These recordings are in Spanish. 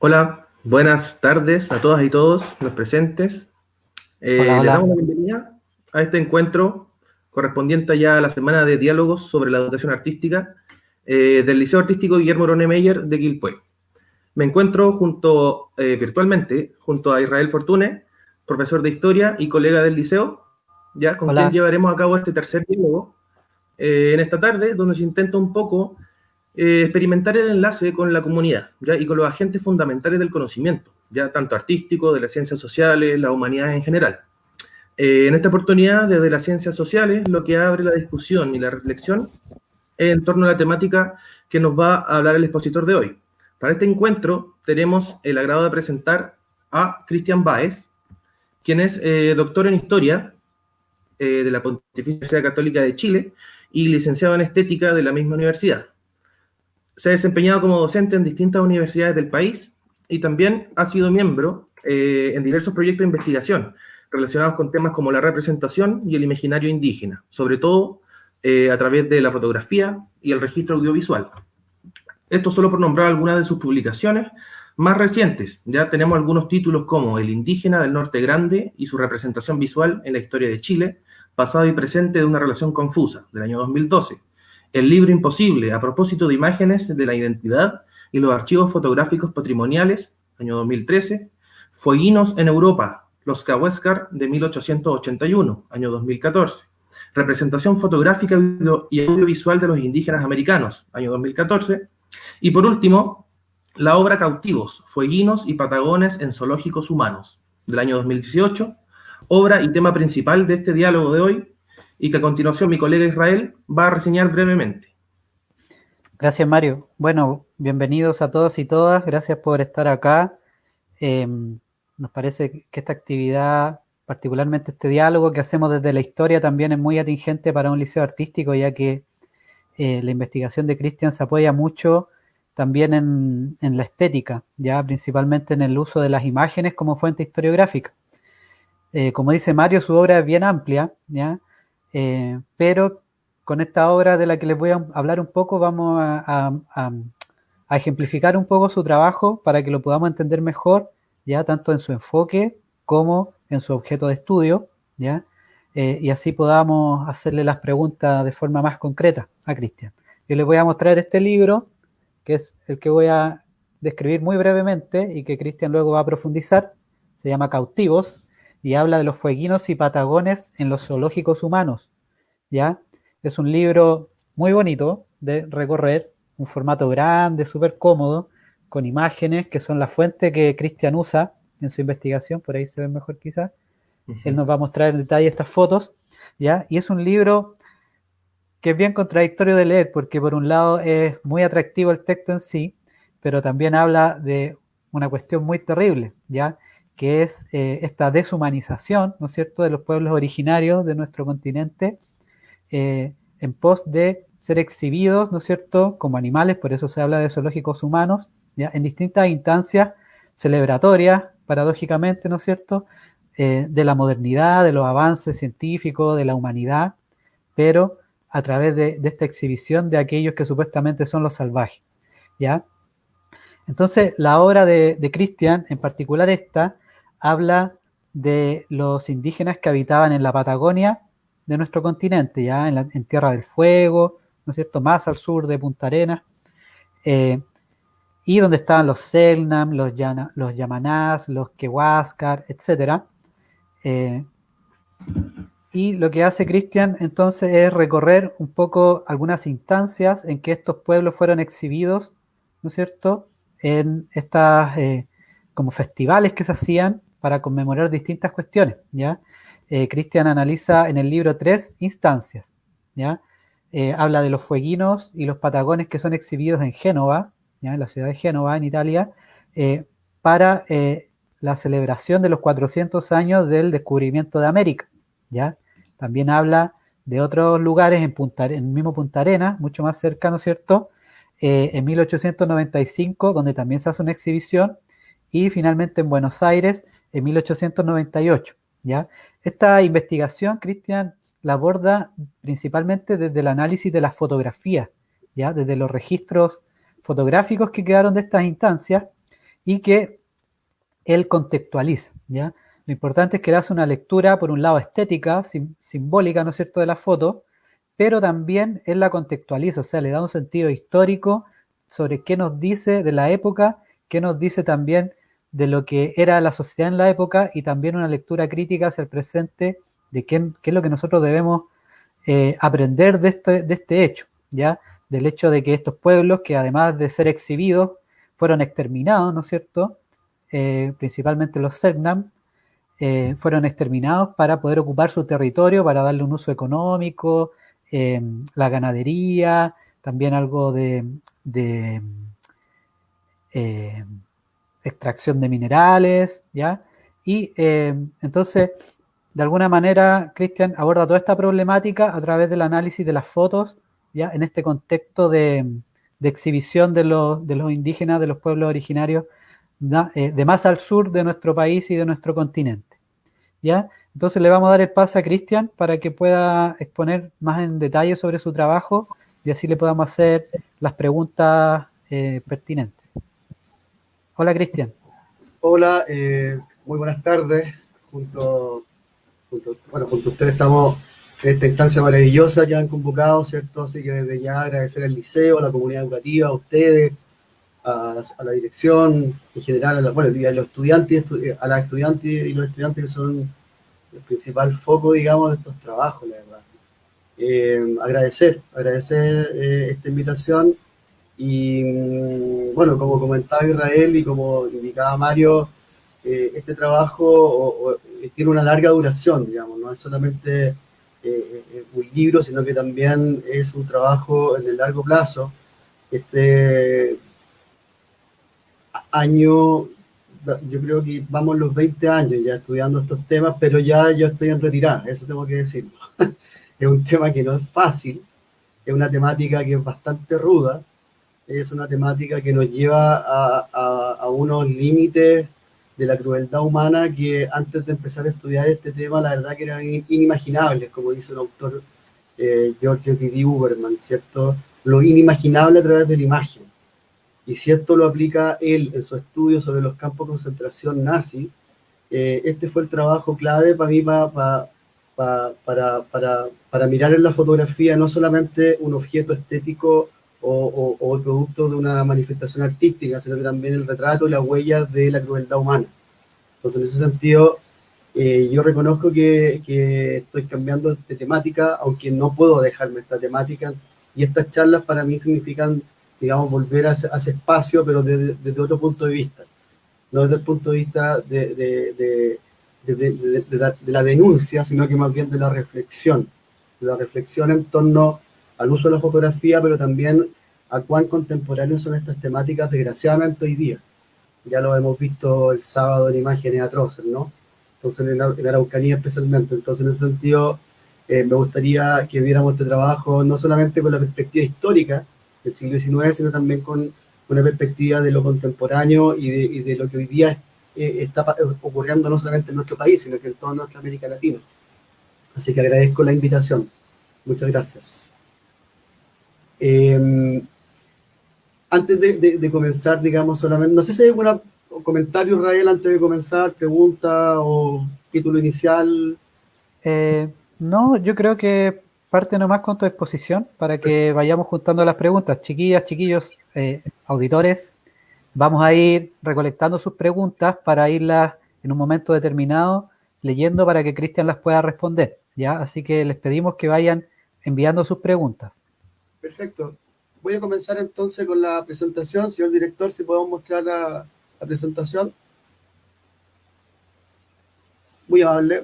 Hola, buenas tardes a todas y todos los presentes. Hola, Les damos hola. la bienvenida a este encuentro correspondiente ya a la semana de diálogos sobre la educación artística del Liceo Artístico Guillermo Roné Meyer de Quilpué. Me encuentro virtualmente junto a Israel Fortune, profesor de historia y colega del liceo, ya con quien Hola. llevaremos a cabo este tercer diálogo en esta tarde, donde se intenta un poco experimentar el enlace con la comunidad, ¿ya? Y con los agentes fundamentales del conocimiento, ya tanto artístico, de las ciencias sociales, las humanidades en general. En esta oportunidad, desde las ciencias sociales, lo que abre la discusión y la reflexión es en torno a la temática que nos va a hablar el expositor de hoy. Para este encuentro tenemos el agrado de presentar a Cristian Báez, quien es doctor en Historia de la Pontificia Universidad Católica de Chile y licenciado en Estética de la misma universidad. Se ha desempeñado como docente en distintas universidades del país y también ha sido miembro en diversos proyectos de investigación relacionados con temas como la representación y el imaginario indígena, sobre todo a través de la fotografía y el registro audiovisual. Esto solo por nombrar algunas de sus publicaciones más recientes. Ya tenemos algunos títulos como El indígena del Norte Grande y su representación visual en la historia de Chile, pasado y presente de una relación confusa, del año 2012. El libro Imposible, a propósito de imágenes de la identidad y los archivos fotográficos patrimoniales, año 2013. Fueguinos en Europa, los Cahuéscar de 1881, año 2014. Representación fotográfica y audiovisual de los indígenas americanos, año 2014. Y por último, la obra Cautivos, Fueguinos y Patagones en Zoológicos Humanos, del año 2018, obra y tema principal de este diálogo de hoy, y que a continuación mi colega Israel va a reseñar brevemente. Gracias, Mario. Bueno, bienvenidos a todos y todas. Gracias por estar acá. Nos parece que esta actividad, particularmente este diálogo que hacemos desde la historia, también es muy atingente para un liceo artístico, ya que la investigación de Cristian se apoya mucho también en la estética, ya principalmente en el uso de las imágenes como fuente historiográfica. Como dice Mario, su obra es bien amplia, ¿ya? Pero con esta obra de la que les voy a hablar un poco, vamos a ejemplificar un poco su trabajo para que lo podamos entender mejor, ya tanto en su enfoque como en su objeto de estudio, ¿ya? Y así podamos hacerle las preguntas de forma más concreta a Cristian. Yo les voy a mostrar este libro, que es el que voy a describir muy brevemente y que Cristian luego va a profundizar. Se llama Cautivos y habla de los fueguinos y patagones en los zoológicos humanos, ¿ya? Es un libro muy bonito de recorrer, un formato grande, súper cómodo, con imágenes que son la fuente que Cristian usa en su investigación, por ahí se ven mejor quizás. Uh Él -huh. nos va a mostrar en detalle estas fotos, ¿ya? Y es un libro que es bien contradictorio de leer, porque por un lado es muy atractivo el texto en sí, pero también habla de una cuestión muy terrible, ¿ya? Que es esta deshumanización, ¿no es cierto?, de los pueblos originarios de nuestro continente, en pos de ser exhibidos, ¿no es cierto?, como animales, por eso se habla de zoológicos humanos, ¿ya? En distintas instancias celebratorias, paradójicamente, ¿no es cierto?, de la modernidad, de los avances científicos, de la humanidad, pero a través de esta exhibición de aquellos que supuestamente son los salvajes, ¿ya? Entonces, la obra de Cristian, en particular esta, habla de los indígenas que habitaban en la Patagonia de nuestro continente, ya en Tierra del Fuego, ¿no es cierto?, más al sur de Punta Arenas, eh, y donde estaban los Selknam, los Yamanás, los Kehuascar, etcétera. Eh, y lo que hace Cristian entonces es recorrer un poco algunas instancias en que estos pueblos fueron exhibidos, ¿no es cierto?, en estas como festivales que se hacían para conmemorar distintas cuestiones, ¿ya? Cristian analiza en el libro 3 instancias, ¿ya? Habla de los fueguinos y los patagones que son exhibidos en Génova, ¿ya?, en la ciudad de Génova, en Italia, para la celebración de los 400 años del descubrimiento de América, ¿ya? También habla de otros lugares en el mismo Punta Arenas, mucho más cercano, ¿cierto? En 1895, donde también se hace una exhibición, y finalmente en Buenos Aires en 1898, ¿ya? Esta investigación, Cristian, la aborda principalmente desde el análisis de las fotografías, ¿ya? Desde los registros fotográficos que quedaron de estas instancias, y que él contextualiza, ¿ya? Lo importante es que le hace una lectura, por un lado, estética, simbólica, ¿no es cierto?, de la foto, pero también él la contextualiza, o sea, le da un sentido histórico sobre qué nos dice de la época, qué nos dice también de lo que era la sociedad en la época y también una lectura crítica hacia el presente de qué es lo que nosotros debemos aprender de este hecho, ¿ya? Del hecho de que estos pueblos, que además de ser exhibidos, fueron exterminados, ¿no es cierto? Principalmente los Selknam, fueron exterminados para poder ocupar su territorio, para darle un uso económico, la ganadería, también algo de eh, extracción de minerales, ¿ya? Y entonces, de alguna manera, Cristian aborda toda esta problemática a través del análisis de las fotos, ¿ya? En este contexto de exhibición de los indígenas, de los pueblos originarios, de más al sur de nuestro país y de nuestro continente, ¿ya? Entonces le vamos a dar el pase a Cristian para que pueda exponer más en detalle sobre su trabajo y así le podamos hacer las preguntas pertinentes. Hola, Cristian. Hola, muy buenas tardes. Bueno, junto a ustedes estamos en esta instancia maravillosa que han convocado, ¿cierto? Así que desde ya agradecer al liceo, a la comunidad educativa, a ustedes, a la dirección en general, y a los estudiantes, a las estudiantes y los estudiantes que son el principal foco, digamos, de estos trabajos, la verdad. Agradecer esta invitación y, bueno, como comentaba Israel y como indicaba Mario, este trabajo tiene una larga duración, digamos, no es solamente un libro, sino que también es un trabajo en el largo plazo. Este año, yo creo que vamos los 20 años ya estudiando estos temas, pero ya yo estoy en retirada, eso tengo que decirlo. Es un tema que no es fácil, es una temática que es bastante ruda, es una temática que nos lleva a unos límites de la crueldad humana que antes de empezar a estudiar este tema, la verdad que eran inimaginables, como dice el autor George D. Uberman, ¿cierto? Lo inimaginable a través de la imagen. Y si esto lo aplica él en su estudio sobre los campos de concentración nazi, este fue el trabajo clave para mí para mirar en la fotografía no solamente un objeto estético o el producto de una manifestación artística, sino que también el retrato y las huellas de la crueldad humana. Entonces, en ese sentido, yo reconozco que estoy cambiando de temática, aunque no puedo dejarme esta temática, y estas charlas para mí significan, digamos, volver a ese espacio, pero desde otro punto de vista, no desde el punto de vista de la denuncia, sino que más bien de la reflexión en torno al uso de la fotografía, pero también a cuán contemporáneos son estas temáticas, desgraciadamente hoy día. Ya lo hemos visto el sábado en imágenes atroces, ¿no? Entonces, en Araucanía especialmente. Entonces, en ese sentido, me gustaría que viéramos este trabajo no solamente con la perspectiva histórica del siglo XIX, sino también con una perspectiva de lo contemporáneo y de lo que hoy día está ocurriendo no solamente en nuestro país, sino que en toda nuestra América Latina. Así que agradezco la invitación. Muchas gracias. Antes de comenzar, digamos, solamente, no sé si hay algún comentario, Israel, antes de comenzar, pregunta o título inicial. No, yo creo que parte nomás con tu exposición para que vayamos juntando las preguntas. Chiquillas, chiquillos, auditores, vamos a ir recolectando sus preguntas para irlas en un momento determinado leyendo para que Cristian las pueda responder, ¿ya? Así que les pedimos que vayan enviando sus preguntas. Perfecto. Voy a comenzar entonces con la presentación. Señor director, si podemos mostrar la presentación. Muy amable.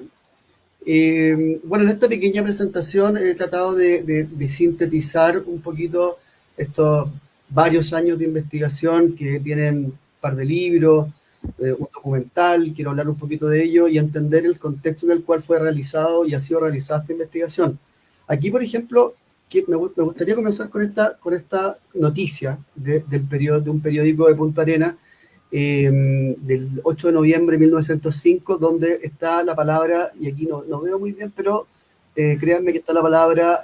Bueno, en esta pequeña presentación he tratado de sintetizar un poquito estos varios años de investigación que tienen un par de libros, un documental, quiero hablar un poquito de ello y entender el contexto en el cual fue realizado y ha sido realizada esta investigación. Aquí, por ejemplo, me gustaría comenzar con esta noticia de un periódico de Punta Arenas, del 8 de noviembre de 1905, donde está la palabra, y aquí no veo muy bien, pero créanme que está la palabra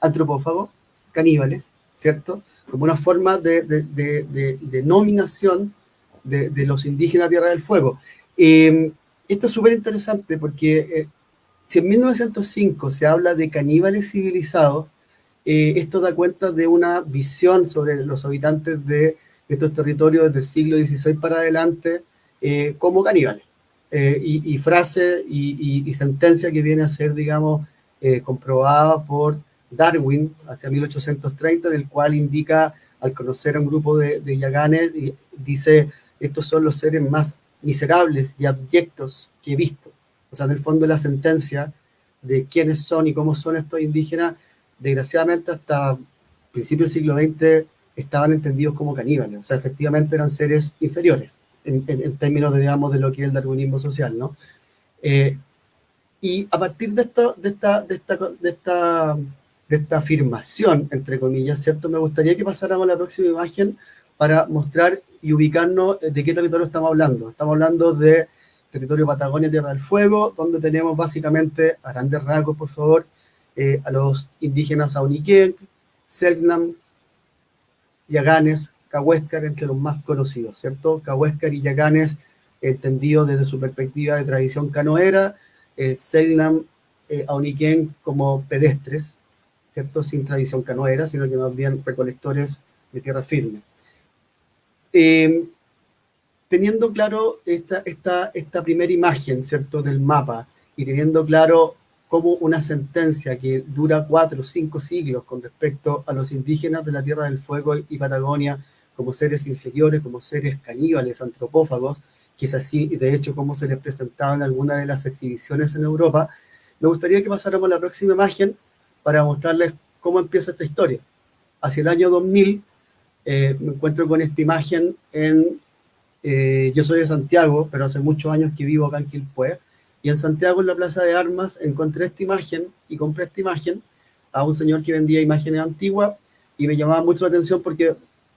antropófago, caníbales, ¿cierto? Como una forma de nominación de los indígenas Tierra del Fuego. Esto es súper interesante porque si en 1905 se habla de caníbales civilizados, esto da cuenta de una visión sobre los habitantes de estos territorios desde el siglo XVI para adelante como caníbales. Y frase y sentencia que viene a ser, digamos, comprobada por Darwin hacia 1830, del cual indica, al conocer a un grupo de yaganes, y dice, estos son los seres más miserables y abyectos que he visto. O sea, en el fondo la sentencia de quiénes son y cómo son estos indígenas, desgraciadamente hasta principios del siglo XX estaban entendidos como caníbales. O sea, efectivamente eran seres inferiores en términos, digamos, de lo que es el darwinismo social, ¿no? Y a partir de esta afirmación, entre comillas, ¿cierto? Me gustaría que pasáramos a la próxima imagen para mostrar y ubicarnos de qué territorio estamos hablando. Estamos hablando de territorio Patagonia, Tierra del Fuego, donde tenemos básicamente, a grandes rasgos, por favor, a los indígenas Auniquén, Selknam, Yaganes, Cahuéscar, entre los más conocidos, ¿cierto? Cahuéscar y Yaganes, entendidos desde su perspectiva de tradición canoera, Selknam, Auniquén como pedestres, ¿cierto? Sin tradición canoera, sino que más bien recolectores de tierra firme. Teniendo claro esta primera imagen, ¿cierto?, del mapa, y teniendo claro cómo una sentencia que dura 4 o 5 siglos con respecto a los indígenas de la Tierra del Fuego y Patagonia como seres inferiores, como seres caníbales, antropófagos, que es así, y de hecho como se les presentaba en alguna de las exhibiciones en Europa, me gustaría que pasáramos a la próxima imagen para mostrarles cómo empieza esta historia. Hacia el año 2000 me encuentro con esta imagen yo soy de Santiago, pero hace muchos años que vivo acá en Quilpué, y en Santiago, en la Plaza de Armas, encontré esta imagen y compré esta imagen a un señor que vendía imágenes antiguas, y me llamaba mucho la atención porque,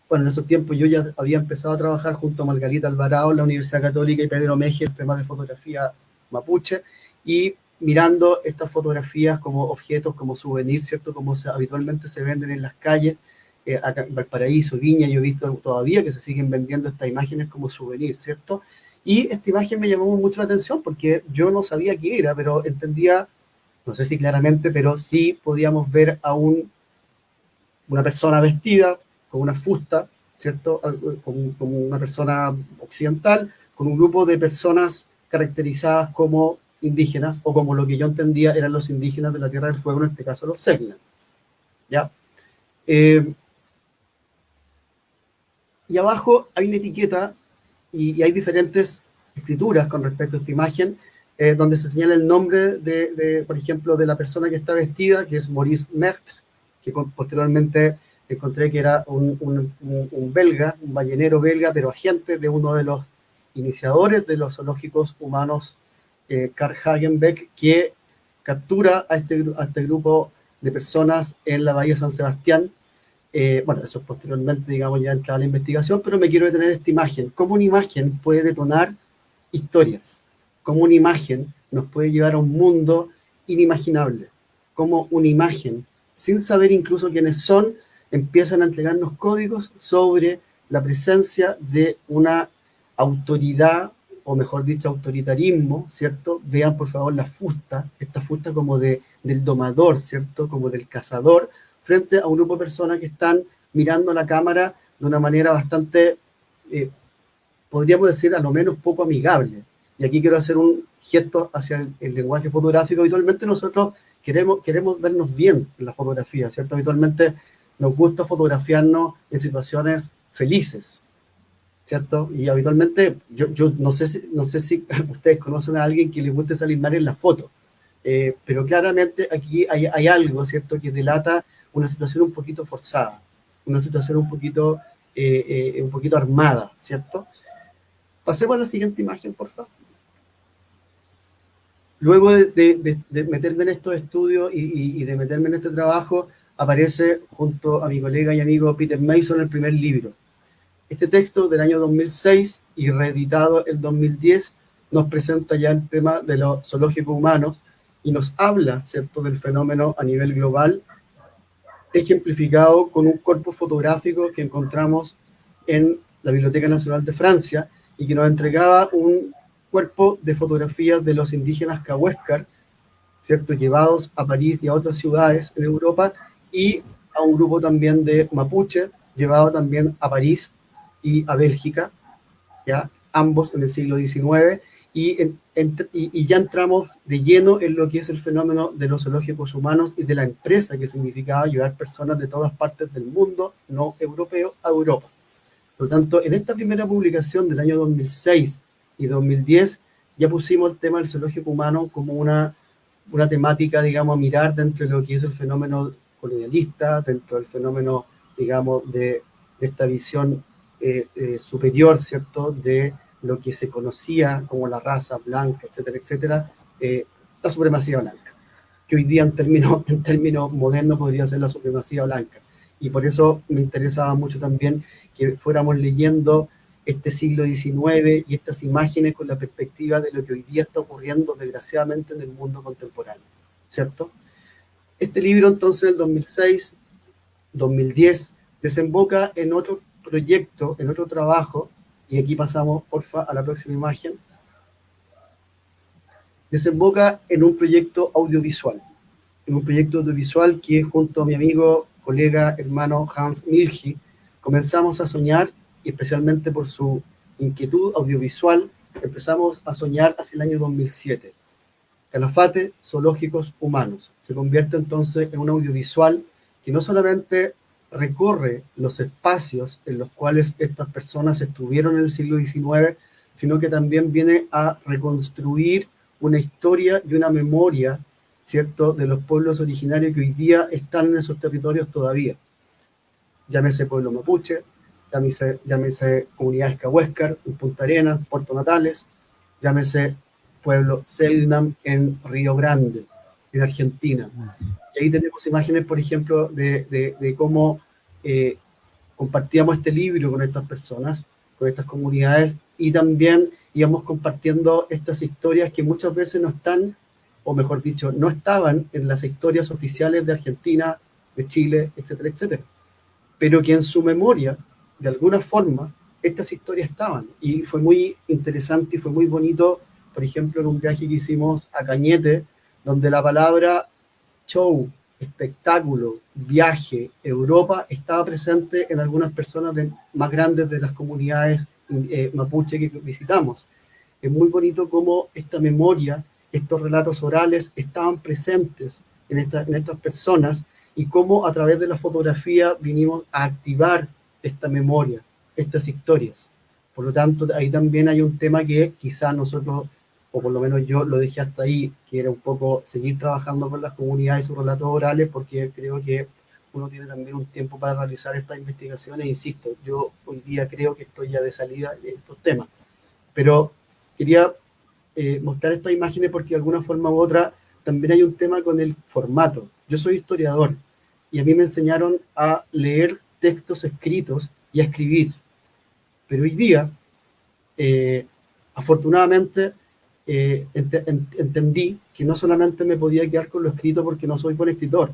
bueno, en esos tiempos yo ya había empezado a trabajar junto a Margarita Alvarado en la Universidad Católica y Pedro Meje, el tema de fotografía mapuche, y mirando estas fotografías como objetos, como souvenirs, ¿cierto?, como habitualmente se venden en las calles, acá en Valparaíso, Viña, yo he visto todavía que se siguen vendiendo estas imágenes como souvenirs, ¿cierto? Y esta imagen me llamó mucho la atención porque yo no sabía qué era, pero entendía, no sé si claramente, pero sí podíamos ver a una persona vestida con una fusta, ¿cierto? Como una persona occidental, con un grupo de personas caracterizadas como indígenas, o como lo que yo entendía eran los indígenas de la Tierra del Fuego, en este caso los Selknam, ¿ya? Y abajo hay una etiqueta y hay diferentes escrituras con respecto a esta imagen, donde se señala el nombre por ejemplo, de la persona que está vestida, que es Maurice Mertre, que posteriormente encontré que era un belga, un ballenero belga, pero agente de uno de los iniciadores de los zoológicos humanos, Karl Hagenbeck, que captura a este grupo de personas en la Bahía San Sebastián. Bueno, eso posteriormente, digamos, ya entraba la investigación, pero me quiero detener esta imagen. ¿Cómo una imagen puede detonar historias? ¿Cómo una imagen nos puede llevar a un mundo inimaginable? ¿Cómo una imagen, sin saber incluso quiénes son, empiezan a entregarnos códigos sobre la presencia de una autoridad, o mejor dicho, autoritarismo, ¿cierto? Vean, por favor, esta fusta como del domador, ¿cierto? Como del cazador, frente a un grupo de personas que están mirando a la cámara de una manera bastante, podríamos decir, a lo menos poco amigable. Y aquí quiero hacer un gesto hacia el lenguaje fotográfico. Habitualmente nosotros queremos vernos bien en la fotografía, ¿cierto? Habitualmente nos gusta fotografiarnos en situaciones felices, ¿cierto? Y habitualmente, yo no sé si ustedes conocen a alguien que les guste salir mal en la foto, pero claramente aquí hay algo, ¿cierto?, que delata una situación un poquito forzada, una situación un poquito armada, ¿cierto? Pasemos a la siguiente imagen, por favor. Luego de meterme en estos estudios y de meterme en este trabajo, aparece junto a mi colega y amigo Peter Mason el primer libro. Este texto del año 2006 y reeditado en 2010 nos presenta ya el tema de los zoológicos humanos y nos habla, ¿cierto?, del fenómeno a nivel global, ejemplificado con un corpus fotográfico que encontramos en la Biblioteca Nacional de Francia, y que nos entregaba un cuerpo de fotografías de los indígenas cahuéscar, ¿cierto?, llevados a París y a otras ciudades en Europa, y a un grupo también de mapuche, llevado también a París y a Bélgica, ¿ya? Ambos en el siglo XIX, y ya entramos de lleno en lo que es el fenómeno de los zoológicos humanos y de la empresa que significaba llevar personas de todas partes del mundo no europeo a Europa. Por lo tanto, en esta primera publicación del año 2006 y 2010 ya pusimos el tema del zoológico humano como una temática, digamos, a mirar dentro de lo que es el fenómeno colonialista, dentro del fenómeno, digamos, de esta visión superior, ¿cierto?, de lo que se conocía como la raza blanca, etcétera, etcétera, la supremacía blanca, que hoy día en términos modernos podría ser la supremacía blanca. Y por eso me interesaba mucho también que fuéramos leyendo este siglo XIX y estas imágenes con la perspectiva de lo que hoy día está ocurriendo desgraciadamente en el mundo contemporáneo, ¿cierto? Este libro entonces del 2006, 2010, desemboca en otro proyecto, en otro trabajo, y aquí pasamos, porfa, a la próxima imagen. Desemboca en un proyecto audiovisual, que junto a mi amigo, colega, hermano Hans Milchi, comenzamos a soñar, y especialmente por su inquietud audiovisual, empezamos a soñar hacia el año 2007. Calafate, zoológicos humanos. Se convierte entonces en un audiovisual que no solamente recorre los espacios en los cuales estas personas estuvieron en el siglo XIX, sino que también viene a reconstruir una historia y una memoria, ¿cierto?, de los pueblos originarios que hoy día están en esos territorios todavía. Llámese pueblo mapuche, llámese comunidades cahuéscar en Punta Arenas, Puerto Natales, llámese pueblo Selknam en Río Grande, en Argentina. Y ahí tenemos imágenes, por ejemplo, de cómo compartíamos este libro con estas personas, con estas comunidades, y también íbamos compartiendo estas historias que muchas veces no están, o mejor dicho, no estaban en las historias oficiales de Argentina, de Chile, etcétera, etcétera. Pero que en su memoria, de alguna forma, estas historias estaban. Y fue muy interesante y fue muy bonito, por ejemplo, en un viaje que hicimos a Cañete, donde la palabra show, espectáculo, viaje, Europa, estaba presente en algunas personas más grandes de las comunidades mapuche que visitamos. Es muy bonito cómo esta memoria, estos relatos orales estaban presentes en estas personas, y cómo a través de la fotografía vinimos a activar esta memoria, estas historias. Por lo tanto, ahí también hay un tema que quizás nosotros, o por lo menos yo lo dejé hasta ahí, que era un poco seguir trabajando con las comunidades y sus relatos orales, porque creo que uno tiene también un tiempo para realizar estas investigaciones. Insisto, yo hoy día creo que estoy ya de salida de estos temas. Pero quería mostrar estas imágenes porque de alguna forma u otra también hay un tema con el formato. Yo soy historiador y a mí me enseñaron a leer textos escritos y a escribir. Pero hoy día, afortunadamente, entendí que no solamente me podía quedar con lo escrito porque no soy buen escritor,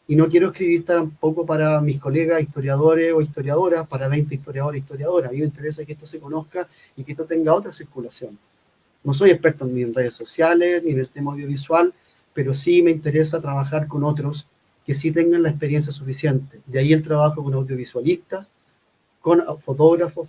y no quiero escribir tampoco para mis colegas historiadores o historiadoras, para 20 historiadores e historiadoras. A mí me interesa que esto se conozca y que esto tenga otra circulación. No soy experto ni en redes sociales, ni en el tema audiovisual, pero sí me interesa trabajar con otros que sí tengan la experiencia suficiente. De ahí el trabajo con audiovisualistas, con fotógrafos,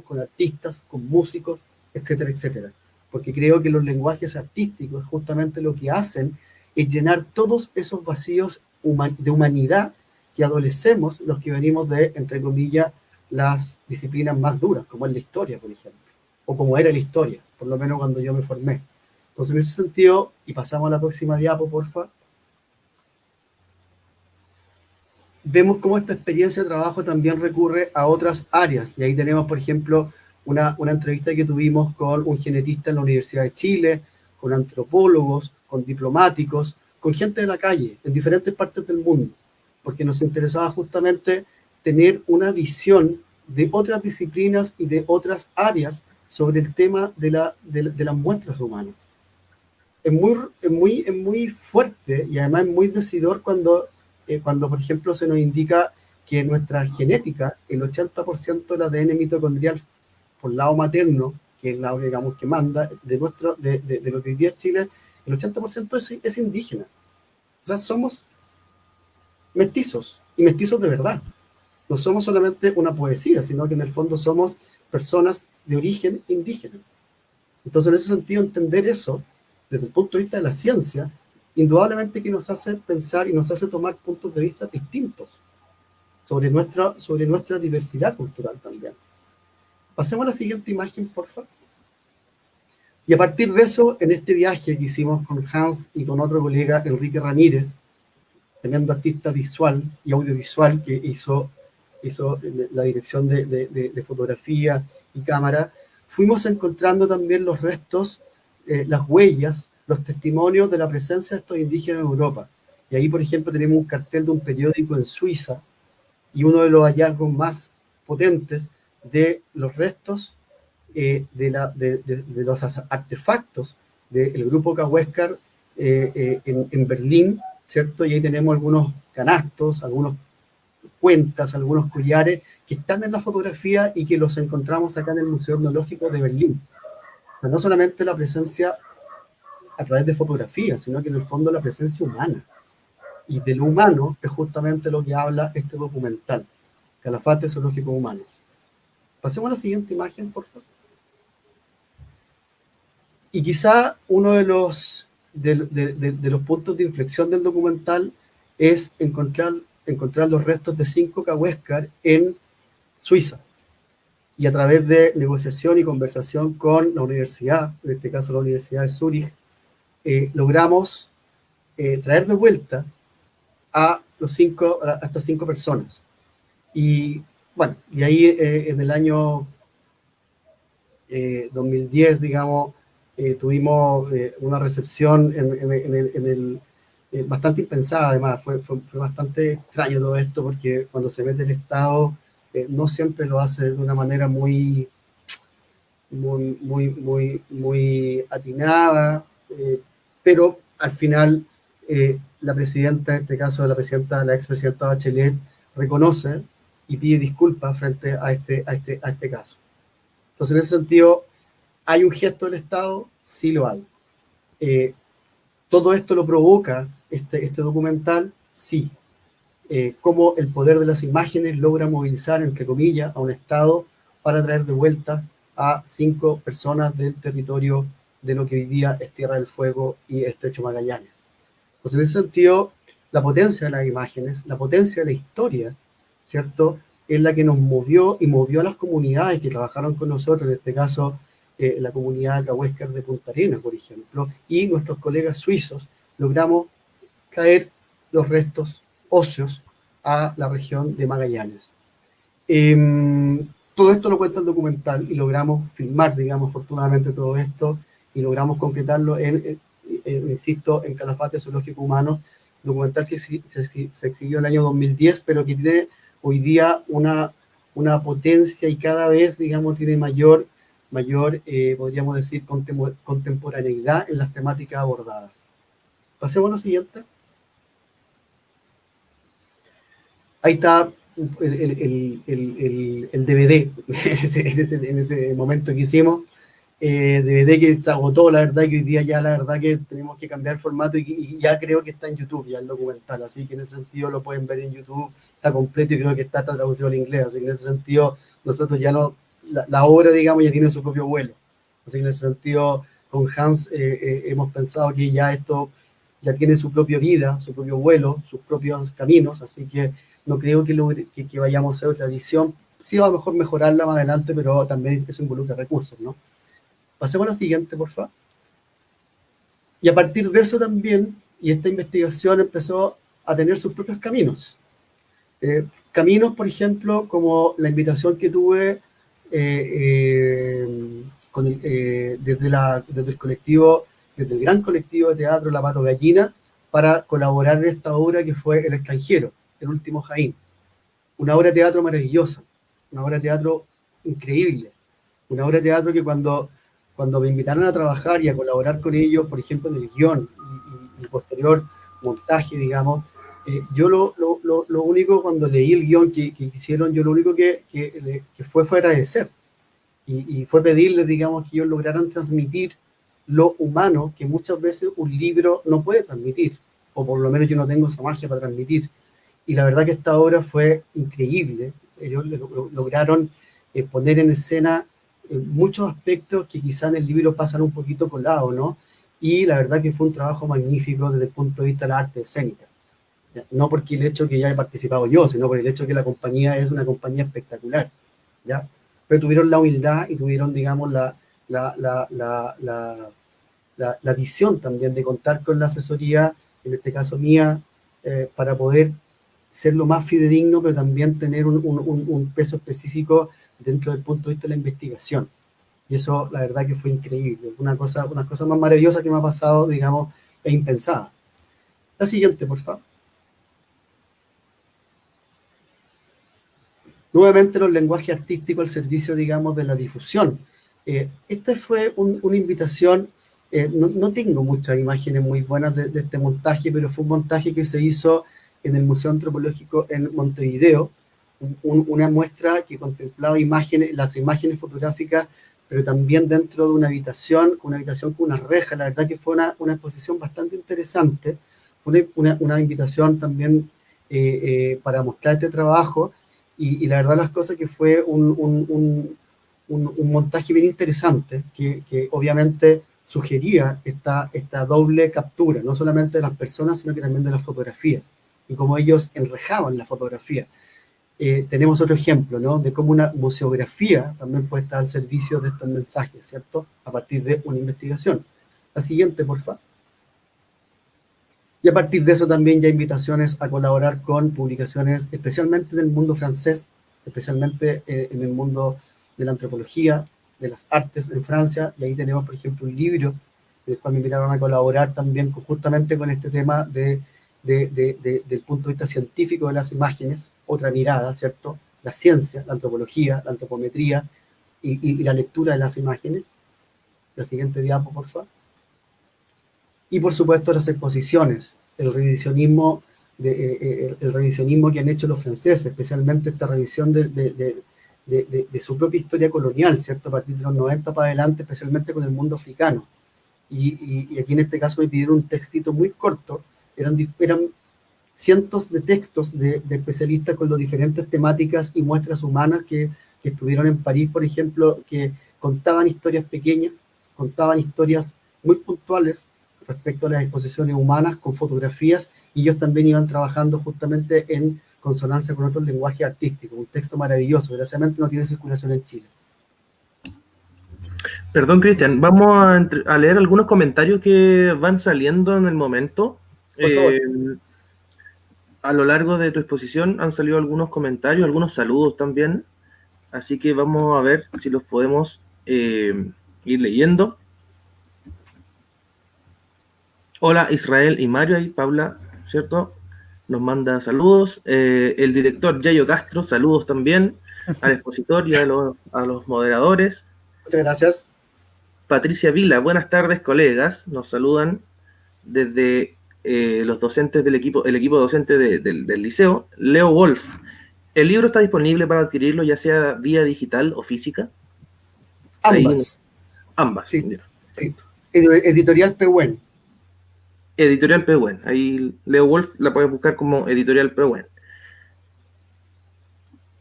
con artistas, con músicos, etcétera, etcétera. Porque creo que los lenguajes artísticos justamente lo que hacen es llenar todos esos vacíos de humanidad que adolecemos los que venimos de, entre comillas, las disciplinas más duras, como es la historia, por ejemplo, o como era la historia, por lo menos cuando yo me formé. Entonces, en ese sentido, y pasamos a la próxima diapo, porfa, vemos cómo esta experiencia de trabajo también recurre a otras áreas. Y ahí tenemos, por ejemplo, una entrevista que tuvimos con un genetista en la Universidad de Chile, con antropólogos, con diplomáticos, con gente de la calle, en diferentes partes del mundo, porque nos interesaba justamente tener una visión de otras disciplinas y de otras áreas sobre el tema de las muestras humanas. Es muy fuerte y además es muy decidor cuando, por ejemplo, se nos indica que nuestra genética, el 80% del ADN mitocondrial por lado materno, que es el lado, digamos, que manda, de lo que hoy día es Chile, el 80% es indígena. O sea, somos mestizos, y mestizos de verdad. No somos solamente una poesía, sino que en el fondo somos personas de origen indígena. Entonces, en ese sentido, entender eso, desde el punto de vista de la ciencia, indudablemente que nos hace pensar y nos hace tomar puntos de vista distintos sobre nuestra diversidad cultural también. Pasemos a la siguiente imagen, por favor. Y a partir de eso, en este viaje que hicimos con Hans y con otro colega, Enrique Ramírez, tremendo artista visual y audiovisual que hizo la dirección de fotografía y cámara, fuimos encontrando también los restos, las huellas, los testimonios de la presencia de estos indígenas en Europa. Y ahí, por ejemplo, tenemos un cartel de un periódico en Suiza y uno de los hallazgos más potentes de los restos de los artefactos del grupo Cahuéscar en Berlín, ¿cierto? Y ahí tenemos algunos canastos, algunos cuentas, algunos collares que están en la fotografía y que los encontramos acá en el Museo Etnológico de Berlín. O sea, no solamente la presencia a través de fotografía, sino que en el fondo la presencia humana. Y de lo humano es justamente lo que habla este documental, Calafate Zoológicos Humanos. Pasemos a la siguiente imagen, por favor. Y quizá uno de los puntos de inflexión del documental es encontrar los restos de 5 Cahuéscar en Suiza. Y a través de negociación y conversación con la universidad, en este caso la Universidad de Zúrich, logramos traer de vuelta a estas 5 personas. Y bueno, y ahí en el año 2010, digamos, tuvimos una recepción bastante impensada. Además, fue bastante extraño todo esto, porque cuando se mete el Estado, no siempre lo hace de una manera muy atinada, pero al final la presidenta, en este caso la expresidenta Bachelet, reconoce y pide disculpas frente a este caso. Entonces, en ese sentido, ¿hay un gesto del Estado? Sí lo hay. ¿Todo esto lo provoca este documental? Sí. ¿Cómo el poder de las imágenes logra movilizar, entre comillas, a un Estado para traer de vuelta a 5 personas del territorio de lo que hoy día es Tierra del Fuego y Estrecho Magallanes? Pues en ese sentido, la potencia de las imágenes, la potencia de la historia, ¿cierto?, es la que nos movió y movió a las comunidades que trabajaron con nosotros, en este caso la comunidad Cahuéscar de Punta Arenas, por ejemplo, y nuestros colegas suizos, logramos traer los restos óseos a la región de Magallanes. Todo esto lo cuenta el documental y logramos filmar, digamos, afortunadamente todo esto, y logramos concretarlo insisto, en Calafate Zoológico Humano, documental que se exhibió en el año 2010, pero que tiene hoy día una potencia y cada vez, digamos, tiene mayor podríamos decir, contemporaneidad en las temáticas abordadas. Pasemos a lo siguiente. Ahí está el DVD, en ese momento que hicimos, DVD que se agotó, la verdad, que hoy día ya la verdad que tenemos que cambiar el formato y ya creo que está en YouTube ya el documental, así que en ese sentido lo pueden ver en YouTube, está completo y creo que está traducido al inglés, así que en ese sentido nosotros ya no, la obra, digamos, ya tiene su propio vuelo, así que en ese sentido con Hans hemos pensado que ya esto ya tiene su propia vida, su propio vuelo, sus propios caminos, así que no creo que vayamos a hacer otra edición. Sí, va a lo mejor mejorarla más adelante, pero también eso involucra recursos, ¿no? Pasemos a la siguiente, por favor. Y a partir de eso también, y esta investigación empezó a tener sus propios caminos. Caminos, por ejemplo, como la invitación que tuve desde el colectivo, desde el gran colectivo de teatro La Pato Gallina, para colaborar en esta obra que fue El extranjero, El último Jaín. Una obra de teatro maravillosa, una obra de teatro increíble, una obra de teatro que cuando me invitaron a trabajar y a colaborar con ellos, por ejemplo, en el guión y el posterior montaje, digamos, yo lo único, cuando leí el guión que hicieron, yo lo único que fue agradecer. y fue pedirles, digamos, que ellos lograran transmitir lo humano que muchas veces un libro no puede transmitir, o por lo menos yo no tengo esa magia para transmitir. Y la verdad que esta obra fue increíble. Ellos lograron poner en escena muchos aspectos que quizá en el libro pasan un poquito colados, ¿no? Y la verdad que fue un trabajo magnífico desde el punto de vista de la arte escénica. ¿Ya? No porque el hecho que ya he participado yo, sino por el hecho que la compañía es una compañía espectacular, ¿ya? Pero tuvieron la humildad y tuvieron, digamos, la visión también de contar con la asesoría, en este caso mía, para poder ser lo más fidedigno, pero también tener un peso específico dentro del punto de vista de la investigación. Y eso, la verdad que fue increíble. Una cosa más maravillosa que me ha pasado, digamos, e impensada. La siguiente, por favor. Nuevamente los lenguajes artísticos al servicio, digamos, de la difusión. Esta fue una invitación, no tengo muchas imágenes muy buenas de este montaje, pero fue un montaje que se hizo en el Museo Antropológico en Montevideo, una muestra que contemplaba las imágenes fotográficas, pero también dentro de una habitación con una reja. La verdad que fue una exposición bastante interesante, una invitación también para mostrar este trabajo, y la verdad las cosas que fue un montaje bien interesante, que obviamente sugería esta doble captura, no solamente de las personas, sino que también de las fotografías, y cómo ellos enrejaban la fotografía. Tenemos otro ejemplo, ¿no? De cómo una museografía también puede estar al servicio de estos mensajes, ¿cierto? A partir de una investigación. La siguiente, por favor. Y a partir de eso también ya invitaciones a colaborar con publicaciones, especialmente en el mundo francés, especialmente en el mundo de la antropología, de las artes en Francia, y ahí tenemos, por ejemplo, un libro del cual me invitaron a colaborar también justamente con este tema del punto de vista científico de las imágenes, otra mirada, ¿cierto? La ciencia, la antropología, la antropometría y la lectura de las imágenes. La siguiente diapo, por favor. Y por supuesto las exposiciones, el revisionismo que han hecho los franceses, especialmente esta revisión de su propia historia colonial, ¿cierto? A partir de los 90 para adelante, especialmente con el mundo africano. Y aquí en este caso me pidieron un textito muy corto, eran cientos de textos de especialistas con las diferentes temáticas y muestras humanas que estuvieron en París, por ejemplo, que contaban historias pequeñas, contaban historias muy puntuales respecto a las exposiciones humanas con fotografías, y ellos también iban trabajando justamente en consonancia con otros lenguajes artísticos. Un texto maravilloso, desgraciadamente no tiene circulación en Chile. Perdón, Cristian, vamos a leer algunos comentarios que van saliendo en el momento. Por favor. A lo largo de tu exposición han salido algunos comentarios, algunos saludos también, así que vamos a ver si los podemos ir leyendo. Hola Israel y Mario, y Paula, ¿cierto? Nos manda saludos. El director Yayo Castro, saludos también al expositor y a los moderadores. Muchas gracias. Patricia Vila, buenas tardes colegas, nos saludan desde los docentes el equipo docente del liceo. Leo Wolf, ¿el libro está disponible para adquirirlo ya sea vía digital o física? Ambas. Ambas. Sí, sí. Editorial Pehuen. Editorial Pehuen. Ahí Leo Wolf la puedes buscar como Editorial Pehuen.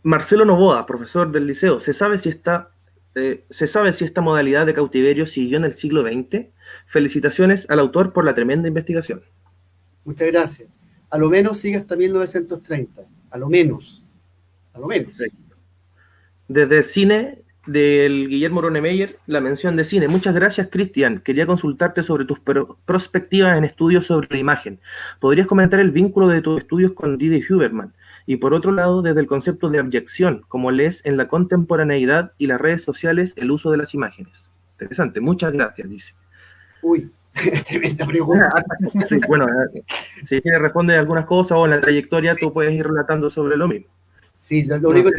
Marcelo Novoa, profesor del liceo, ¿se sabe si esta modalidad de cautiverio siguió en el siglo XX? Felicitaciones al autor por la tremenda investigación. Muchas gracias. A lo menos sigue hasta 1930. A lo menos. Desde el cine del Guillermo Ronemeyer, la mención de cine. Muchas gracias, Cristian. Quería consultarte sobre tus perspectivas en estudios sobre la imagen. ¿Podrías comentar el vínculo de tus estudios con Didi Huberman? Y por otro lado, desde el concepto de abyección, como lees en la contemporaneidad y las redes sociales, el uso de las imágenes. Interesante, muchas gracias, dice. Uy, tremenda pregunta. Sí, bueno, si quieres responder algunas cosas o en la trayectoria, sí, tú puedes ir relatando sobre lo mismo. Sí, lo único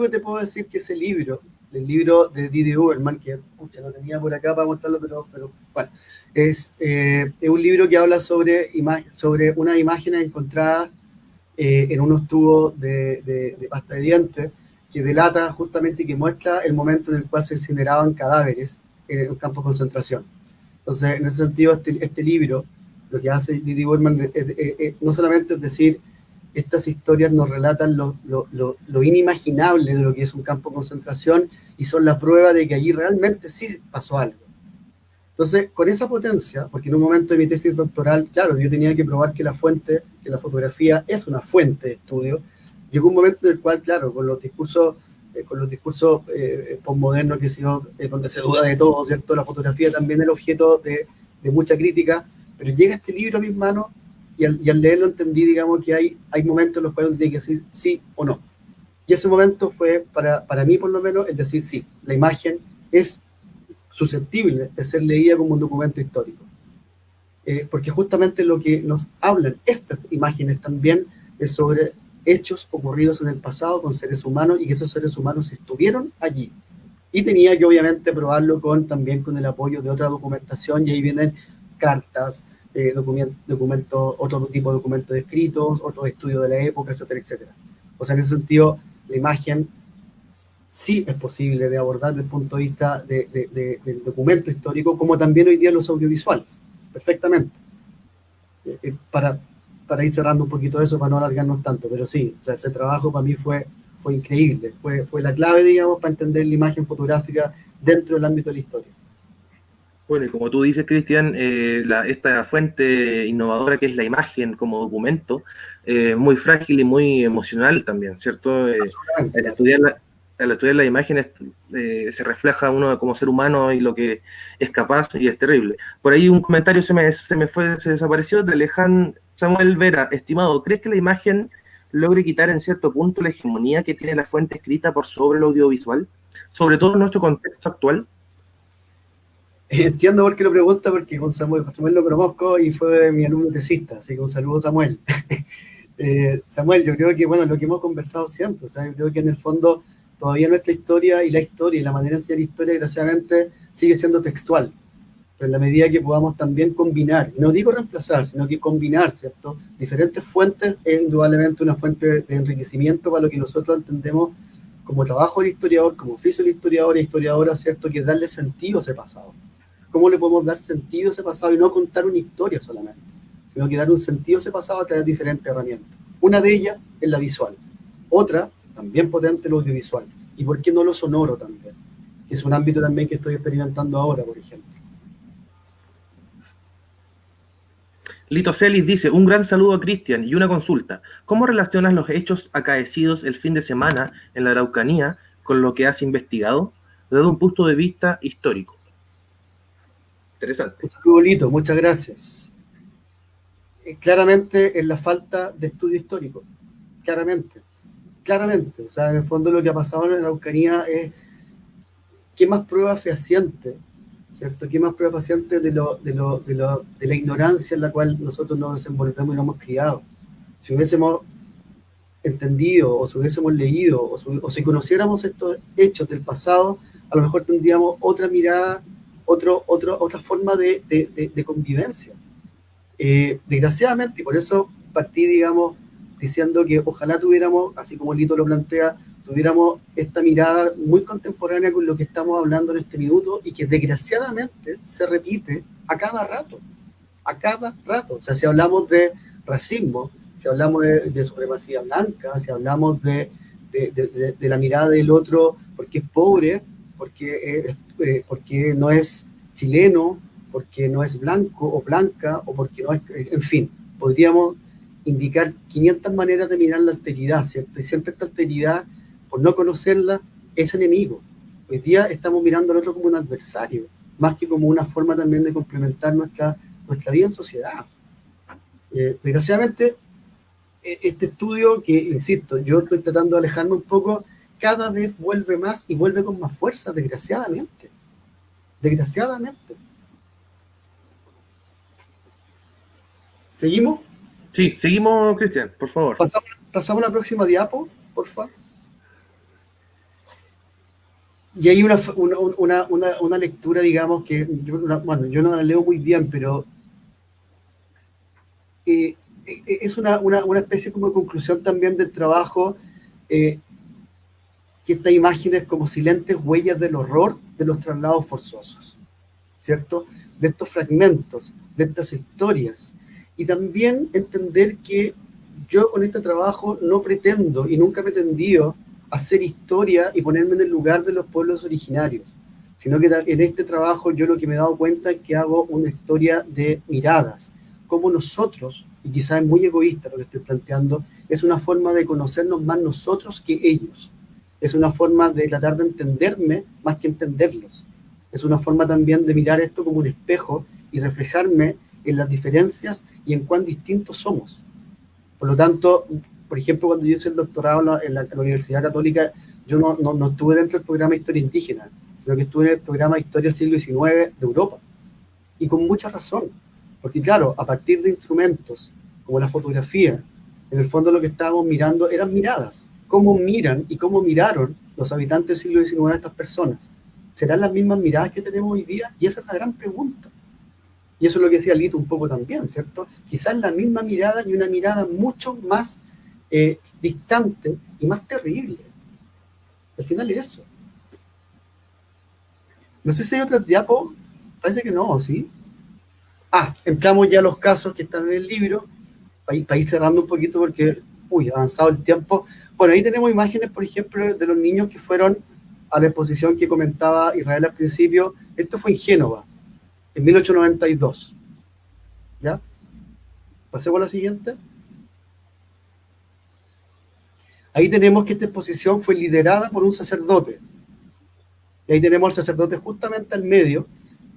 que te puedo decir que ese libro, el libro de Didi Huberman, que pucha, lo tenía por acá para mostrarlo, pero bueno, es un libro que habla sobre unas imágenes encontradas en unos tubos de pasta de dientes que delata justamente y que muestra el momento en el cual se incineraban cadáveres en un campo de concentración. Entonces, en ese sentido, este libro, lo que hace Didi Wollman no solamente es decir, estas historias nos relatan lo inimaginable de lo que es un campo de concentración y son la prueba de que allí realmente sí pasó algo. Entonces, con esa potencia, porque en un momento de mi tesis doctoral, claro, yo tenía que probar que la fuente, que la fotografía es una fuente de estudio, llegó un momento en el cual, claro, con los discursos postmodernos, que si no, donde se duda de todo, ¿cierto? La fotografía también es el objeto de mucha crítica, pero llega este libro a mis manos y al leerlo entendí, digamos, que hay momentos en los cuales uno tiene que decir sí o no. Y ese momento fue, para mí por lo menos, el decir sí, la imagen es susceptible de ser leída como un documento histórico. Porque justamente lo que nos hablan estas imágenes también es sobre hechos ocurridos en el pasado con seres humanos y que esos seres humanos estuvieron allí. Y tenía que obviamente probarlo también con el apoyo de otra documentación, y ahí vienen cartas, otro tipo de documentos escritos, otros estudios de la época, etcétera, etcétera. O sea, en ese sentido, la imagen sí es posible de abordar desde el punto de vista del documento histórico, como también hoy día los audiovisuales, perfectamente. Para ir cerrando un poquito eso, para no alargarnos tanto, pero sí, o sea, ese trabajo para mí fue increíble, fue la clave, digamos, para entender la imagen fotográfica dentro del ámbito de la historia. Bueno, y como tú dices, Cristian, esta fuente innovadora que es la imagen como documento, muy frágil y muy emocional también, ¿cierto? Al estudiar las imágenes se refleja uno como ser humano y lo que es capaz, y es terrible. Por ahí un comentario se desapareció de Alejandro Samuel Vera. Estimado, ¿crees que la imagen logre quitar en cierto punto la hegemonía que tiene la fuente escrita por sobre el audiovisual? Sobre todo en nuestro contexto actual. Entiendo por qué lo pregunta, porque con Samuel lo conozco y fue mi alumno tesista, así que un saludo, Samuel. Samuel, yo creo que, bueno, lo que hemos conversado siempre, o sea, yo creo que en el fondo todavía nuestra historia y la manera de enseñar historia, desgraciadamente, sigue siendo textual. Pero en la medida que podamos también combinar, no digo reemplazar, sino que combinar, ¿cierto? Diferentes fuentes es indudablemente una fuente de enriquecimiento para lo que nosotros entendemos como trabajo del historiador, como oficio del historiador e historiadora, ¿cierto? Que es darle sentido a ese pasado. ¿Cómo le podemos dar sentido a ese pasado y no contar una historia solamente, sino que dar un sentido a ese pasado a través de diferentes herramientas? Una de ellas es la visual, otra, también potente, el audiovisual, y por qué no lo sonoro también, que es un ámbito también que estoy experimentando ahora, por ejemplo. Lito Celis dice, un gran saludo a Cristian y una consulta. ¿Cómo relacionas los hechos acaecidos el fin de semana en la Araucanía con lo que has investigado desde un punto de vista histórico? Interesante. Un saludo, Lito, muchas gracias. Claramente es la falta de estudio histórico, claramente. O sea, en el fondo lo que ha pasado en la Araucanía es qué más prueba fehaciente, ¿cierto? ¿Qué más prueba fehaciente de la ignorancia en la cual nosotros nos desenvolvemos y nos hemos criado? Si hubiésemos entendido, o si hubiésemos leído, o si conociéramos estos hechos del pasado, a lo mejor tendríamos otra mirada, otra forma de convivencia. Desgraciadamente, y por eso partí, digamos, diciendo que ojalá tuviéramos, así como Lito lo plantea, tuviéramos esta mirada muy contemporánea con lo que estamos hablando en este minuto y que desgraciadamente se repite a cada rato. O sea, si hablamos de racismo, si hablamos de supremacía blanca, si hablamos de la mirada del otro porque es pobre, porque no es chileno, porque no es blanco o blanca, o porque no es, en fin, podríamos indicar 500 maneras de mirar la alteridad, ¿cierto? Y siempre esta alteridad, por no conocerla, es enemigo. Hoy día estamos mirando al otro como un adversario, más que como una forma también de complementar nuestra vida en sociedad. Desgraciadamente, este estudio que, insisto, yo estoy tratando de alejarme un poco, cada vez vuelve más y vuelve con más fuerza, desgraciadamente. ¿Seguimos? Sí, seguimos, Cristian, por favor. Pasamos a la próxima diapo, por favor. Y hay una lectura, digamos, que yo no la leo muy bien, pero es una especie como de conclusión también del trabajo que que estas imágenes como silentes huellas del horror de los traslados forzosos, ¿cierto? De estos fragmentos, de estas historias. Y también entender que yo con este trabajo no pretendo y nunca he pretendido hacer historia y ponerme en el lugar de los pueblos originarios, sino que en este trabajo yo lo que me he dado cuenta es que hago una historia de miradas, como nosotros, y quizás es muy egoísta lo que estoy planteando, es una forma de conocernos más nosotros que ellos, es una forma de tratar de entenderme más que entenderlos, es una forma también de mirar esto como un espejo y reflejarme en las diferencias y en cuán distintos somos. Por lo tanto, por ejemplo, cuando yo hice el doctorado en la Universidad Católica, yo no estuve dentro del programa de Historia Indígena, sino que estuve en el programa de Historia del siglo XIX de Europa. Y con mucha razón, porque claro, a partir de instrumentos como la fotografía, en el fondo lo que estábamos mirando eran miradas. Cómo miran y cómo miraron los habitantes del siglo XIX a estas personas. ¿Serán las mismas miradas que tenemos hoy día? Y esa es la gran pregunta. Y eso es lo que decía Lito un poco también, ¿cierto? Quizás la misma mirada y una mirada mucho más distante y más terrible. Al final es eso. No sé si hay otras diapos, parece que no, ¿sí? Entramos ya a los casos que están en el libro, para ir cerrando un poquito porque, avanzado el tiempo. Bueno, ahí tenemos imágenes, por ejemplo, de los niños que fueron a la exposición que comentaba Israel al principio. Esto fue en Génova, en 1892. ¿Ya? Pasemos a la siguiente. Ahí tenemos que esta exposición fue liderada por un sacerdote. Y ahí tenemos al sacerdote justamente al medio.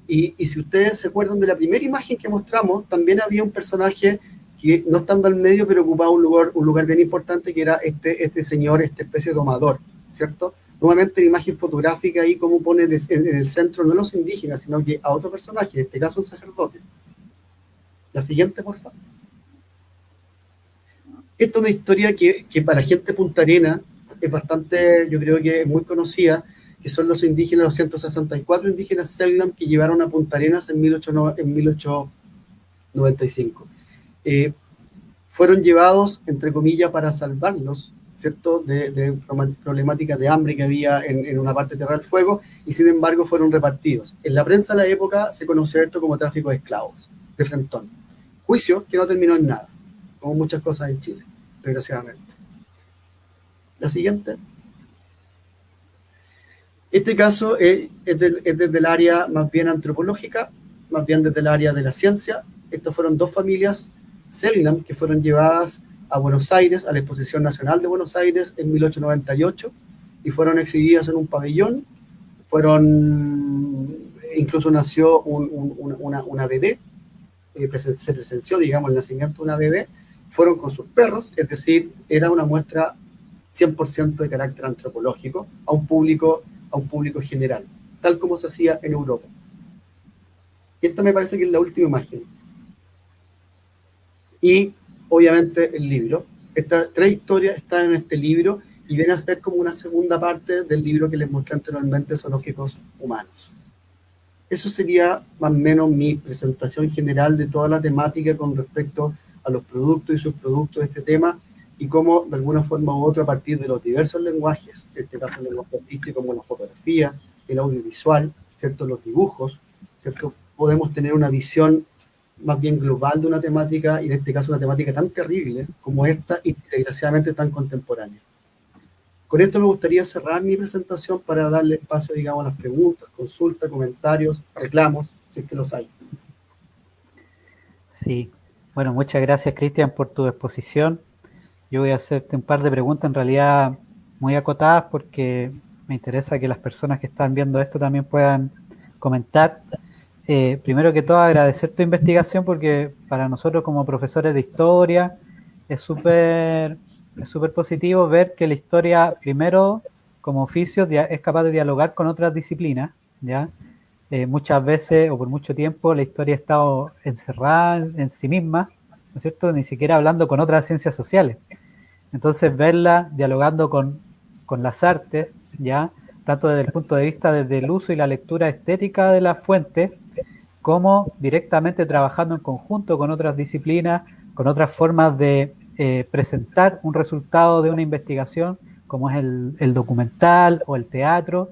Y si ustedes se acuerdan de la primera imagen que mostramos, también había un personaje que no estando al medio, pero ocupaba un lugar bien importante, que era este señor, esta especie de domador, ¿cierto? Nuevamente la imagen fotográfica ahí como pone en el centro no los indígenas, sino que a otro personaje, en este caso un sacerdote. La siguiente, por favor. Esta es una historia que para gente de Punta Arenas es bastante, yo creo que es muy conocida, que son los indígenas, los 164 indígenas Selknam que llevaron a Punta Arenas en 1895. Fueron llevados, entre comillas, para salvarlos, ¿cierto?, de problemáticas de hambre que había en una parte de Tierra del Fuego, y sin embargo fueron repartidos. En la prensa de la época se conoció esto como tráfico de esclavos, de frentón. Juicio que no terminó en nada, como muchas cosas en Chile, desgraciadamente. La siguiente. Este caso es desde el área más bien antropológica, más bien desde el área de la ciencia. Estas fueron dos familias Selknam que fueron llevadas a Buenos Aires, a la Exposición Nacional de Buenos Aires en 1898, y fueron exhibidas en un pabellón. Incluso nació una bebé, se presenció, digamos, el nacimiento de una bebé. Fueron con sus perros, es decir, era una muestra 100% de carácter antropológico a un público general, tal como se hacía en Europa. Y esta me parece que es la última imagen. Y, obviamente, el libro. Estas tres historias están en este libro y viene a ser como una segunda parte del libro que les mostré anteriormente, Zoológicos Humanos. Eso sería más o menos mi presentación general de toda la temática con respecto a los productos y subproductos de este tema, y cómo, de alguna forma u otra, a partir de los diversos lenguajes, en este caso el lenguaje artístico como la fotografía, el audiovisual, ¿cierto?, los dibujos, ¿cierto?, podemos tener una visión más bien global de una temática, y en este caso una temática tan terrible como esta y desgraciadamente tan contemporánea. Con esto me gustaría cerrar mi presentación para darle espacio, digamos, a las preguntas, consultas, comentarios, reclamos, si es que los hay. Sí, bueno, muchas gracias, Cristian, por tu exposición. Yo voy a hacerte un par de preguntas, en realidad muy acotadas, porque me interesa que las personas que están viendo esto también puedan comentar. Primero que todo, agradecer tu investigación, porque para nosotros como profesores de historia es súper positivo ver que la historia, primero, como oficio, es capaz de dialogar con otras disciplinas, ¿ya? Muchas veces, o por mucho tiempo, la historia ha estado encerrada en sí misma, ¿no es cierto?, ni siquiera hablando con otras ciencias sociales. Entonces, verla dialogando con las artes, ¿ya?, tanto desde el punto de vista desde el uso y la lectura estética de las fuentes, como directamente trabajando en conjunto con otras disciplinas, con otras formas de presentar un resultado de una investigación, como es el documental o el teatro.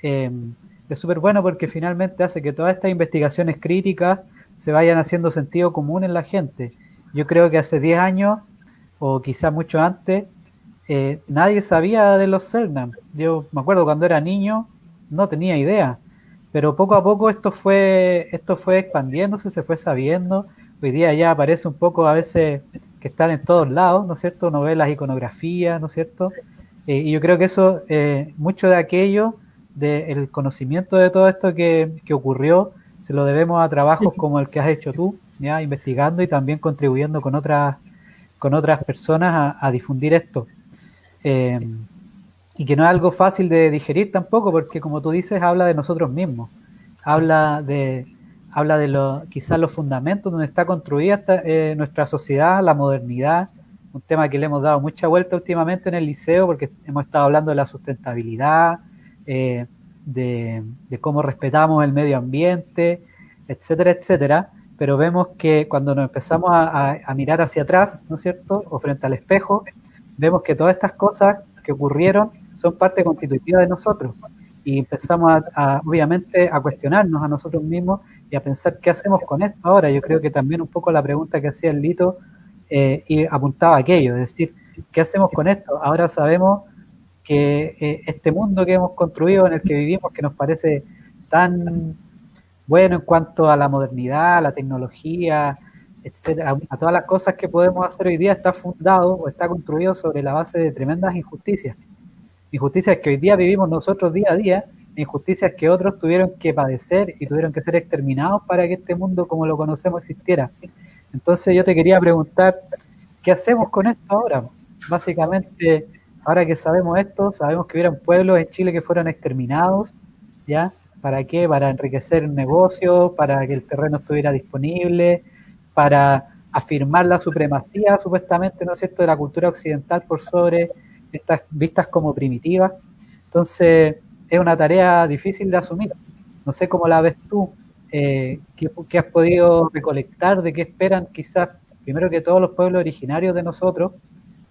Es súper bueno porque finalmente hace que todas estas investigaciones críticas se vayan haciendo sentido común en la gente. Yo creo que hace 10 años, o quizás mucho antes, nadie sabía de los Selknam. Yo me acuerdo cuando era niño, no tenía idea. Pero poco a poco esto fue expandiéndose, se fue sabiendo. Hoy día ya aparece un poco a veces que están en todos lados, ¿no es cierto? Novelas, iconografías, ¿no es cierto? Y yo creo que eso, mucho de aquello, del conocimiento de todo esto que ocurrió, se lo debemos a trabajos como el que has hecho tú, ya investigando y también contribuyendo con otras personas a difundir esto. Y que no es algo fácil de digerir tampoco, porque como tú dices, habla de nosotros mismos, habla de quizás los fundamentos donde está construida nuestra sociedad, la modernidad, un tema que le hemos dado mucha vuelta últimamente en el liceo, porque hemos estado hablando de la sustentabilidad, de cómo respetamos el medio ambiente, etcétera, etcétera, pero vemos que cuando nos empezamos a mirar hacia atrás, ¿no es cierto?, o frente al espejo, vemos que todas estas cosas que ocurrieron son parte constitutiva de nosotros, y empezamos obviamente a cuestionarnos a nosotros mismos y a pensar qué hacemos con esto ahora. Yo creo que también un poco la pregunta que hacía el Lito y apuntaba a aquello, es decir, ¿qué hacemos con esto? Ahora sabemos que este mundo que hemos construido, en el que vivimos, que nos parece tan bueno en cuanto a la modernidad, a la tecnología, etcétera, a todas las cosas que podemos hacer hoy día, está fundado o está construido sobre la base de tremendas injusticias. Injusticias que hoy día vivimos nosotros día a día, injusticias que otros tuvieron que padecer y tuvieron que ser exterminados para que este mundo como lo conocemos existiera. Entonces yo te quería preguntar, ¿qué hacemos con esto ahora? Básicamente, ahora que sabemos esto, sabemos que hubieron pueblos en Chile que fueron exterminados, ¿ya? ¿Para qué? Para enriquecer negocios, para que el terreno estuviera disponible, para afirmar la supremacía, supuestamente, ¿no es cierto?, de la cultura occidental por sobre estas vistas como primitivas. Entonces, es una tarea difícil de asumir. No sé cómo la ves tú, qué has podido recolectar, de qué esperan quizás, primero que todos los pueblos originarios de nosotros,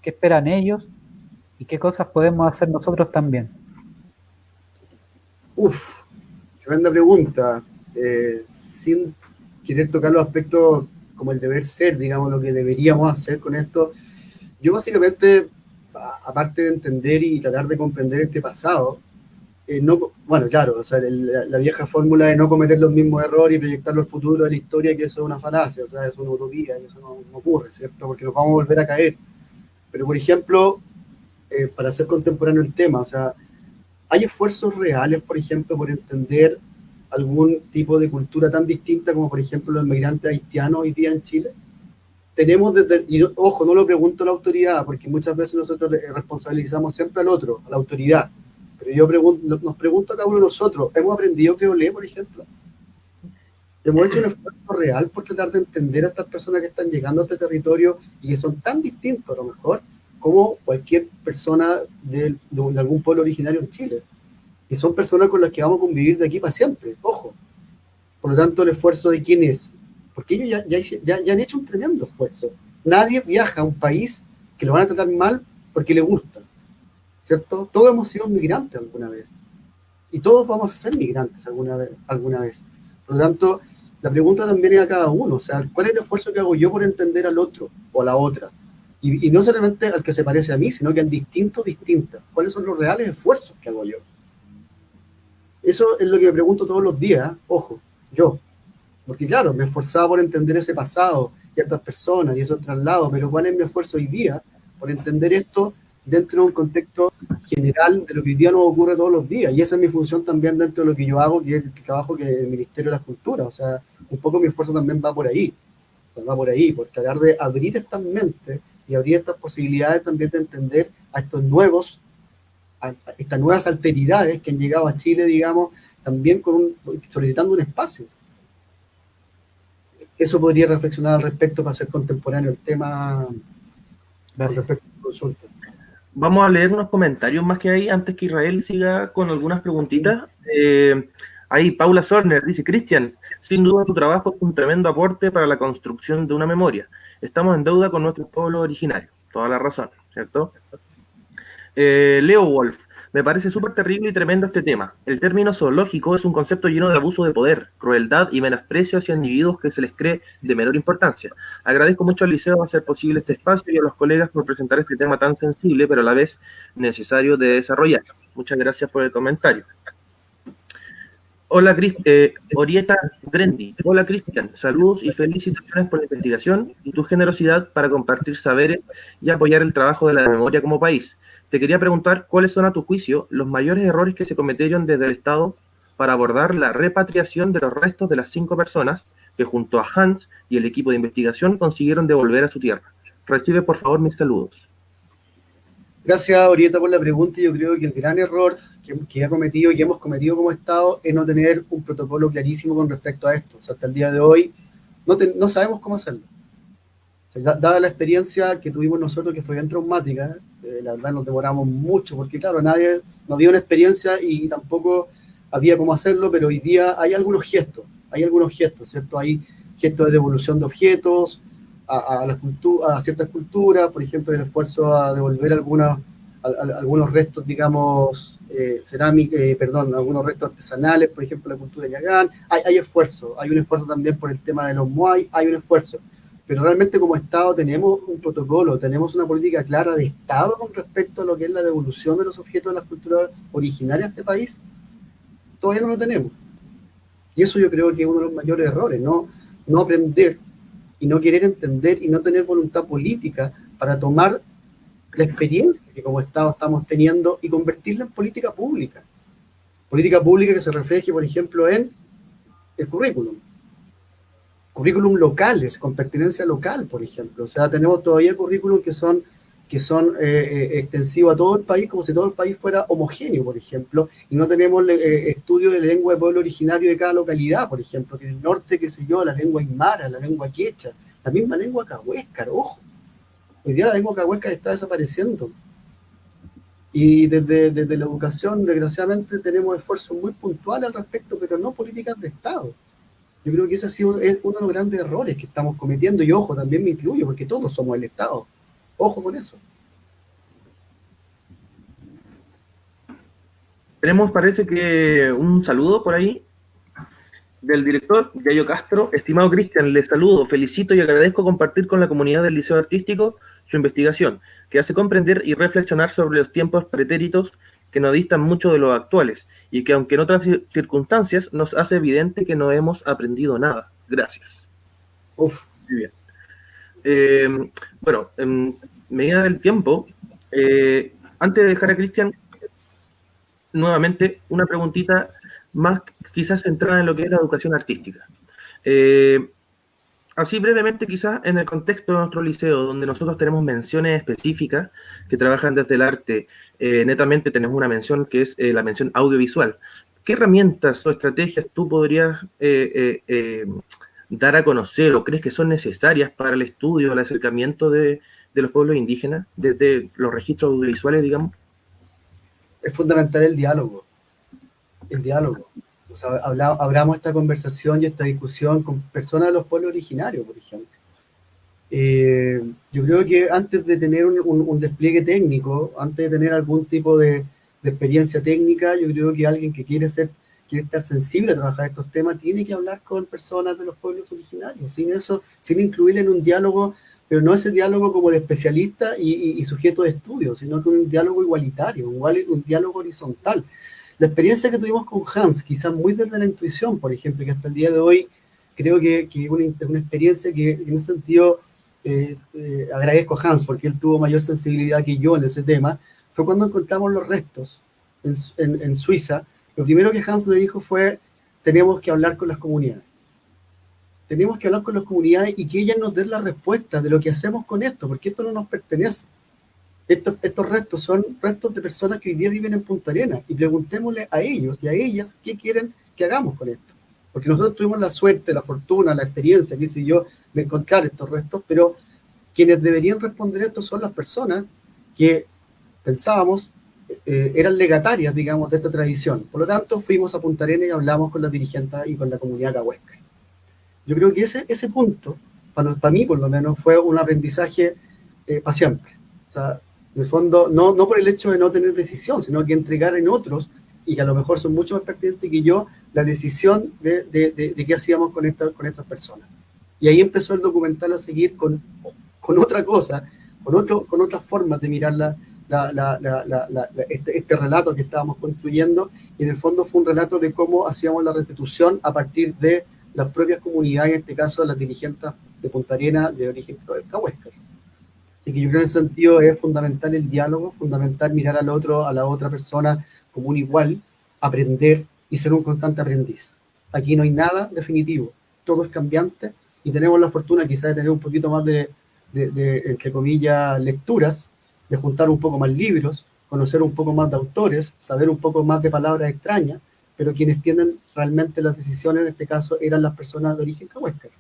qué esperan ellos y qué cosas podemos hacer nosotros también. Tremenda pregunta. Sin querer tocar los aspectos como el deber ser, digamos, lo que deberíamos hacer con esto, yo básicamente, aparte de entender y tratar de comprender este pasado, bueno, claro, o sea, la vieja fórmula de no cometer los mismos errores y proyectar los futuros de la historia, que eso es una falacia, o sea, es una utopía, y eso no ocurre, ¿cierto? Porque nos vamos a volver a caer. Pero, por ejemplo, para hacer contemporáneo el tema, o sea, ¿hay esfuerzos reales, por ejemplo, por entender algún tipo de cultura tan distinta como, por ejemplo, los migrantes haitianos hoy día en Chile? Tenemos y ojo, no lo pregunto a la autoridad, porque muchas veces nosotros responsabilizamos siempre al otro, a la autoridad. Pero yo nos pregunto a cada uno de nosotros, ¿hemos aprendido creolé, por ejemplo? ¿Hemos hecho un esfuerzo real por tratar de entender a estas personas que están llegando a este territorio y que son tan distintos, a lo mejor, como cualquier persona de algún pueblo originario en Chile? Y son personas con las que vamos a convivir de aquí para siempre, ojo. Por lo tanto, el esfuerzo de quién es, porque ellos ya han hecho un tremendo esfuerzo. Nadie viaja a un país que lo van a tratar mal porque le gusta, ¿cierto? Todos hemos sido migrantes alguna vez, y todos vamos a ser migrantes alguna vez. Por lo tanto, la pregunta también es a cada uno, o sea, ¿cuál es el esfuerzo que hago yo por entender al otro o a la otra? Y no solamente al que se parece a mí, sino que en distintas. ¿Cuáles son los reales esfuerzos que hago yo? Eso es lo que me pregunto todos los días, ojo, yo. Porque claro, me esforzaba por entender ese pasado y a estas personas y esos traslados, pero ¿cuál es mi esfuerzo hoy día por entender esto dentro de un contexto general de lo que hoy día nos ocurre todos los días? Y esa es mi función también dentro de lo que yo hago, que es el trabajo que el Ministerio de las Culturas. O sea, un poco mi esfuerzo también va por ahí. O sea, va por ahí, por tratar de abrir estas mentes y abrir estas posibilidades también de entender a estas nuevas alteridades que han llegado a Chile, digamos, también solicitando un espacio. Eso podría reflexionar al respecto para ser contemporáneo el tema. Gracias. Respecto a la consulta. Vamos a leer unos comentarios más que hay antes que Israel siga con algunas preguntitas. Ahí Paula Sorner dice: Cristian, sin duda tu trabajo es un tremendo aporte para la construcción de una memoria. Estamos en deuda con nuestros pueblos originarios. Toda la razón, ¿cierto? Leo Wolf, me parece súper terrible y tremendo este tema. El término zoológico es un concepto lleno de abuso de poder, crueldad y menosprecio hacia individuos que se les cree de menor importancia. Agradezco mucho al Liceo hacer posible este espacio y a los colegas por presentar este tema tan sensible, pero a la vez necesario de desarrollar. Muchas gracias por el comentario. Hola, Orieta Grendi. Hola, Cristian. Saludos y felicitaciones por la investigación y tu generosidad para compartir saberes y apoyar el trabajo de la memoria como país. Te quería preguntar cuáles son, a tu juicio, los mayores errores que se cometieron desde el Estado para abordar la repatriación de los restos de las 5 personas que junto a Hans y el equipo de investigación consiguieron devolver a su tierra. Recibe, por favor, mis saludos. Gracias, Orieta, por la pregunta. Yo creo que el gran error que ha cometido y que hemos cometido como Estado es no tener un protocolo clarísimo con respecto a esto. O sea, hasta el día de hoy no sabemos cómo hacerlo. O sea, dada la experiencia que tuvimos nosotros, que fue bien traumática, la verdad nos demoramos mucho, porque claro, no había una experiencia y tampoco había cómo hacerlo, pero hoy día hay algunos gestos, ¿cierto? Hay gestos de devolución de objetos a ciertas culturas, por ejemplo, el esfuerzo a devolver algunos restos, digamos, algunos restos artesanales, por ejemplo, la cultura yagán. Hay esfuerzo, hay un esfuerzo también por el tema de los Moai, hay un esfuerzo. Pero realmente como Estado tenemos un protocolo, tenemos una política clara de Estado con respecto a lo que es la devolución de los objetos de las culturas originarias de este país. Todavía no lo tenemos. Y eso yo creo que es uno de los mayores errores, no aprender y no querer entender y no tener voluntad política para tomar la experiencia que como Estado estamos teniendo y convertirla en política pública. Política pública que se refleje, por ejemplo, en el currículum locales, con pertinencia local, por ejemplo. O sea, tenemos todavía currículum que son extensivos a todo el país, como si todo el país fuera homogéneo, por ejemplo, y no tenemos estudios de lengua de pueblo originario de cada localidad, por ejemplo, que en el norte, qué sé yo, la lengua aymara, la lengua quechua, la misma lengua cahuéscar, ojo. Hoy día la lengua cahuéscar está desapareciendo. Y desde la educación, desgraciadamente, tenemos esfuerzos muy puntuales al respecto, pero no políticas de Estado. Yo creo que ese es uno de los grandes errores que estamos cometiendo, y ojo, también me incluyo, porque todos somos el Estado. Ojo con eso. Tenemos, parece que, un saludo por ahí del director, Yayo Castro. Estimado Cristian, le saludo, felicito y agradezco compartir con la comunidad del Liceo Artístico su investigación, que hace comprender y reflexionar sobre los tiempos pretéritos que no distan mucho de los actuales, y que aunque en otras circunstancias nos hace evidente que no hemos aprendido nada. Gracias. Uf. Muy bien. Bueno, en medida del tiempo, antes de dejar a Cristian, nuevamente una preguntita más quizás centrada en lo que es la educación artística. Así brevemente, quizás en el contexto de nuestro liceo, donde nosotros tenemos menciones específicas que trabajan desde el arte, netamente tenemos una mención que es la mención audiovisual. ¿Qué herramientas o estrategias tú podrías dar a conocer o crees que son necesarias para el estudio, el acercamiento de los pueblos indígenas, desde los registros audiovisuales, digamos? Es fundamental el diálogo. O sea, abramos esta conversación y esta discusión con personas de los pueblos originarios, por ejemplo. Yo creo que antes de tener un despliegue técnico, antes de tener algún tipo de experiencia técnica, yo creo que alguien que quiere estar sensible a trabajar estos temas, tiene que hablar con personas de los pueblos originarios, sin incluirle en un diálogo, pero no ese diálogo como de especialista y sujeto de estudio, sino que un diálogo igualitario, un diálogo horizontal. La experiencia que tuvimos con Hans, quizás muy desde la intuición, por ejemplo, que hasta el día de hoy creo que es una experiencia que en ese sentido agradezco a Hans, porque él tuvo mayor sensibilidad que yo en ese tema, fue cuando encontramos los restos en Suiza. Lo primero que Hans me dijo fue, tenemos que hablar con las comunidades. Tenemos que hablar con las comunidades y que ellas nos den la respuesta de lo que hacemos con esto, porque esto no nos pertenece. Estos restos son restos de personas que hoy día viven en Punta Arenas, y preguntémosle a ellos y a ellas qué quieren que hagamos con esto. Porque nosotros tuvimos la suerte, la fortuna, la experiencia, qué sé yo, de encontrar estos restos, pero quienes deberían responder esto son las personas que pensábamos eran legatarias, digamos, de esta tradición. Por lo tanto, fuimos a Punta Arenas y hablamos con las dirigentes y con la comunidad cahuéscar. Yo creo que ese punto, para mí por lo menos, fue un aprendizaje para siempre. O sea, En el fondo, no por el hecho de no tener decisión, sino que entregar en otros, y que a lo mejor son mucho más pertinentes que yo, la decisión de qué hacíamos con estas personas. Y ahí empezó el documental a seguir con otra cosa, con otras formas de mirar este relato que estábamos construyendo, y en el fondo fue un relato de cómo hacíamos la restitución a partir de las propias comunidades, en este caso las dirigentes de Punta Arenas de origen cahuéscar. Así que yo creo que en ese sentido es fundamental el diálogo, fundamental mirar al otro, a la otra persona como un igual, aprender y ser un constante aprendiz. Aquí no hay nada definitivo, todo es cambiante y tenemos la fortuna quizás de tener un poquito más entre comillas, lecturas, de juntar un poco más libros, conocer un poco más de autores, saber un poco más de palabras extrañas, pero quienes tienen realmente las decisiones en este caso eran las personas de origen cahuéscar.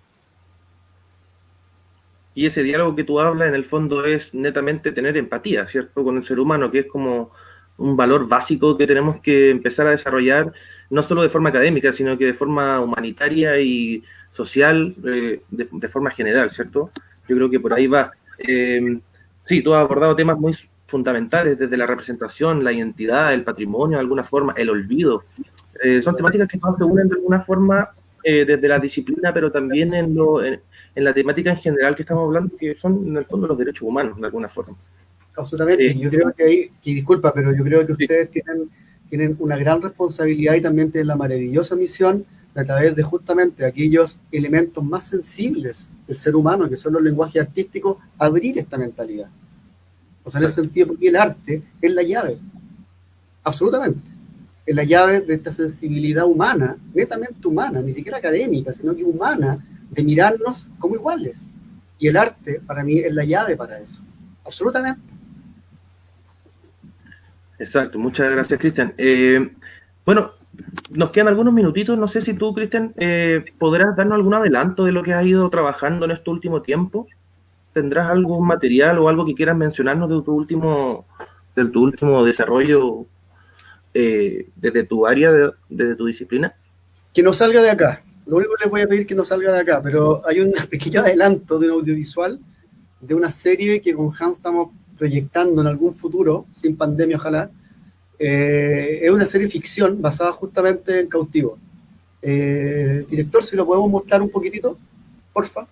Y ese diálogo que tú hablas, en el fondo, es netamente tener empatía, ¿cierto? Con el ser humano, que es como un valor básico que tenemos que empezar a desarrollar, no solo de forma académica, sino que de forma humanitaria y social, de forma general, ¿cierto? Yo creo que por ahí va. Sí, tú has abordado temas muy fundamentales, desde la representación, la identidad, el patrimonio, de alguna forma, el olvido. Son temáticas que todas se unen de alguna forma desde la disciplina, pero también en la temática en general que estamos hablando, que son en el fondo los derechos humanos, de alguna forma. Absolutamente, yo creo que ahí, disculpa, pero yo creo que ustedes tienen una gran responsabilidad y también tienen la maravillosa misión de, a través de justamente aquellos elementos más sensibles del ser humano, que son los lenguajes artísticos, abrir esta mentalidad. O sea, en ese sentido, porque el arte es la llave, absolutamente. Es la llave de esta sensibilidad humana, netamente humana, ni siquiera académica, sino que humana, de mirarnos como iguales. Y el arte, para mí, es la llave para eso. Absolutamente. Exacto, muchas gracias, Cristian. Bueno, nos quedan algunos minutitos. No sé si tú, Cristian, podrás darnos algún adelanto de lo que has ido trabajando en este último tiempo. ¿Tendrás algún material o algo que quieras mencionarnos de tu último desarrollo desde tu área, desde tu disciplina? Que no salga de acá. Lo único que les voy a pedir es que no salga de acá, pero hay un pequeño adelanto de un audiovisual de una serie que con Hans estamos proyectando en algún futuro, sin pandemia ojalá. Es una serie ficción basada justamente en Cautivo. Director, si lo podemos mostrar un poquitito, porfa.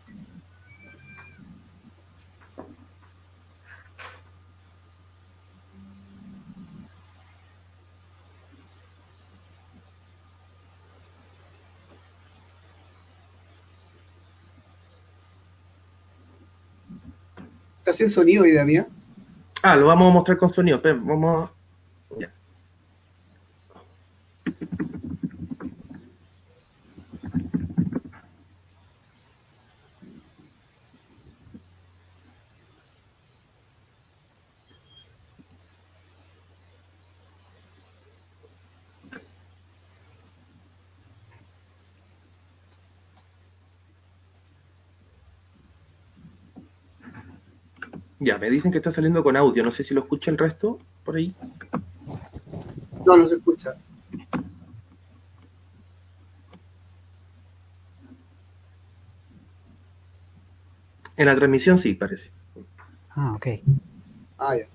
Casi en sonido, idea mía. Lo vamos a mostrar con sonido. Pero vamos a... Ya. Ya, me dicen que está saliendo con audio. No sé si lo escucha el resto por ahí. No, no se escucha. En la transmisión sí, parece. Ok. Ya.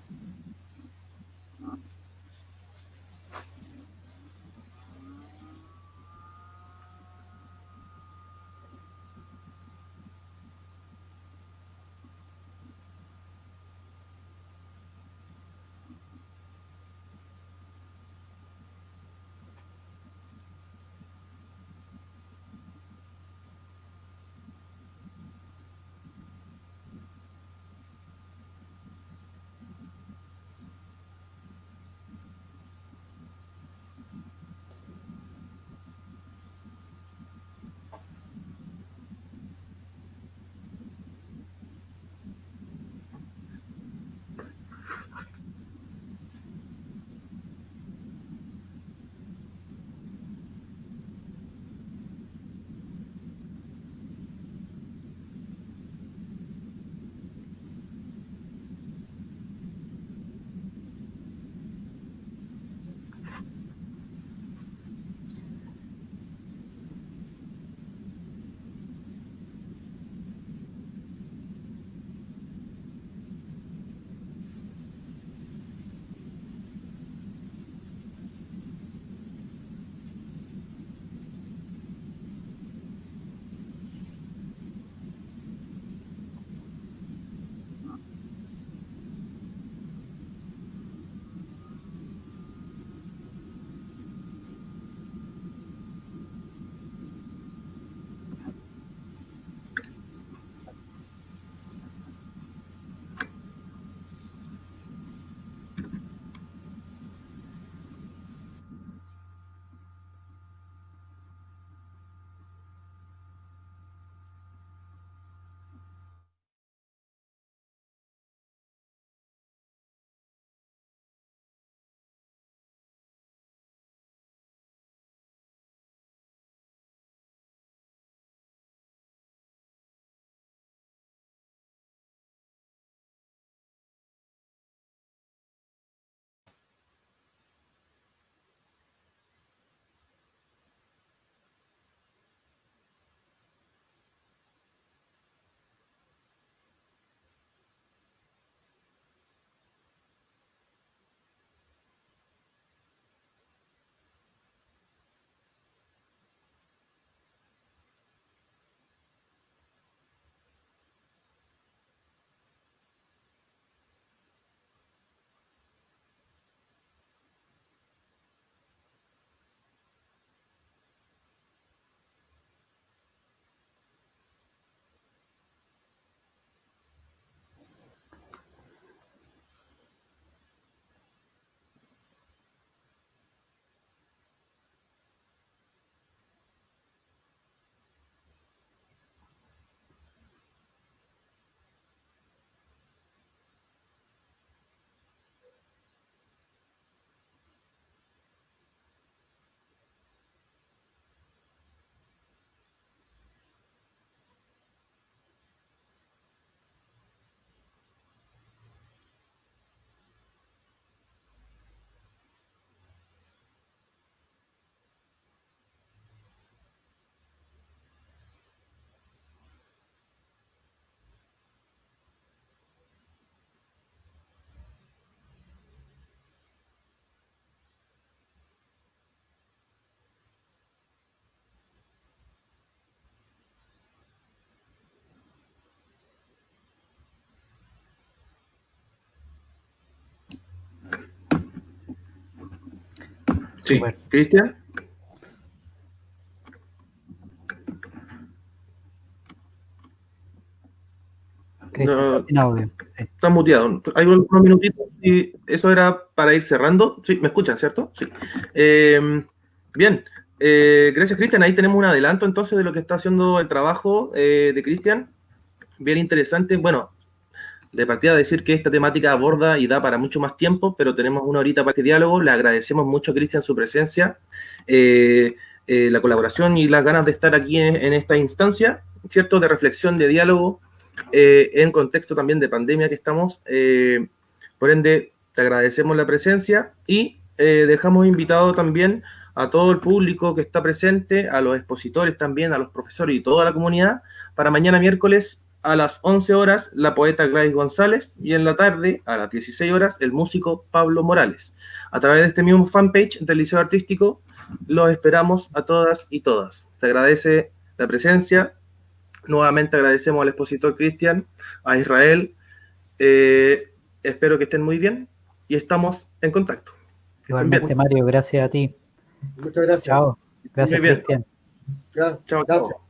Sí, Súper. Cristian. Cristian, No, está sin audio. Sí. está muteado. Hay unos minutitos y eso era para ir cerrando. Sí, me escuchan, ¿cierto? Sí. Bien. Gracias, Cristian. Ahí tenemos un adelanto entonces de lo que está haciendo el trabajo de Cristian. Bien interesante. Bueno, de partida decir que esta temática aborda y da para mucho más tiempo, pero tenemos una horita para este diálogo. Le agradecemos mucho a Cristian su presencia, la colaboración y las ganas de estar aquí en esta instancia, ¿cierto? De reflexión, de diálogo, en contexto también de pandemia que estamos. Por ende, te agradecemos la presencia y dejamos invitado también a todo el público que está presente, a los expositores también, a los profesores y toda la comunidad, para mañana miércoles a las 11 horas la poeta Gladys González y en la tarde a las 16 horas el músico Pablo Morales. A través de este mismo fanpage del Liceo Artístico los esperamos a todas y todas. Se agradece la presencia. Nuevamente agradecemos al expositor Cristian, a Israel. Espero que estén muy bien y estamos en contacto. Igualmente, Mario, gracias a ti. Muchas gracias. Chao. Gracias, Muy bien. Cristian. Chao, Gracias. chao.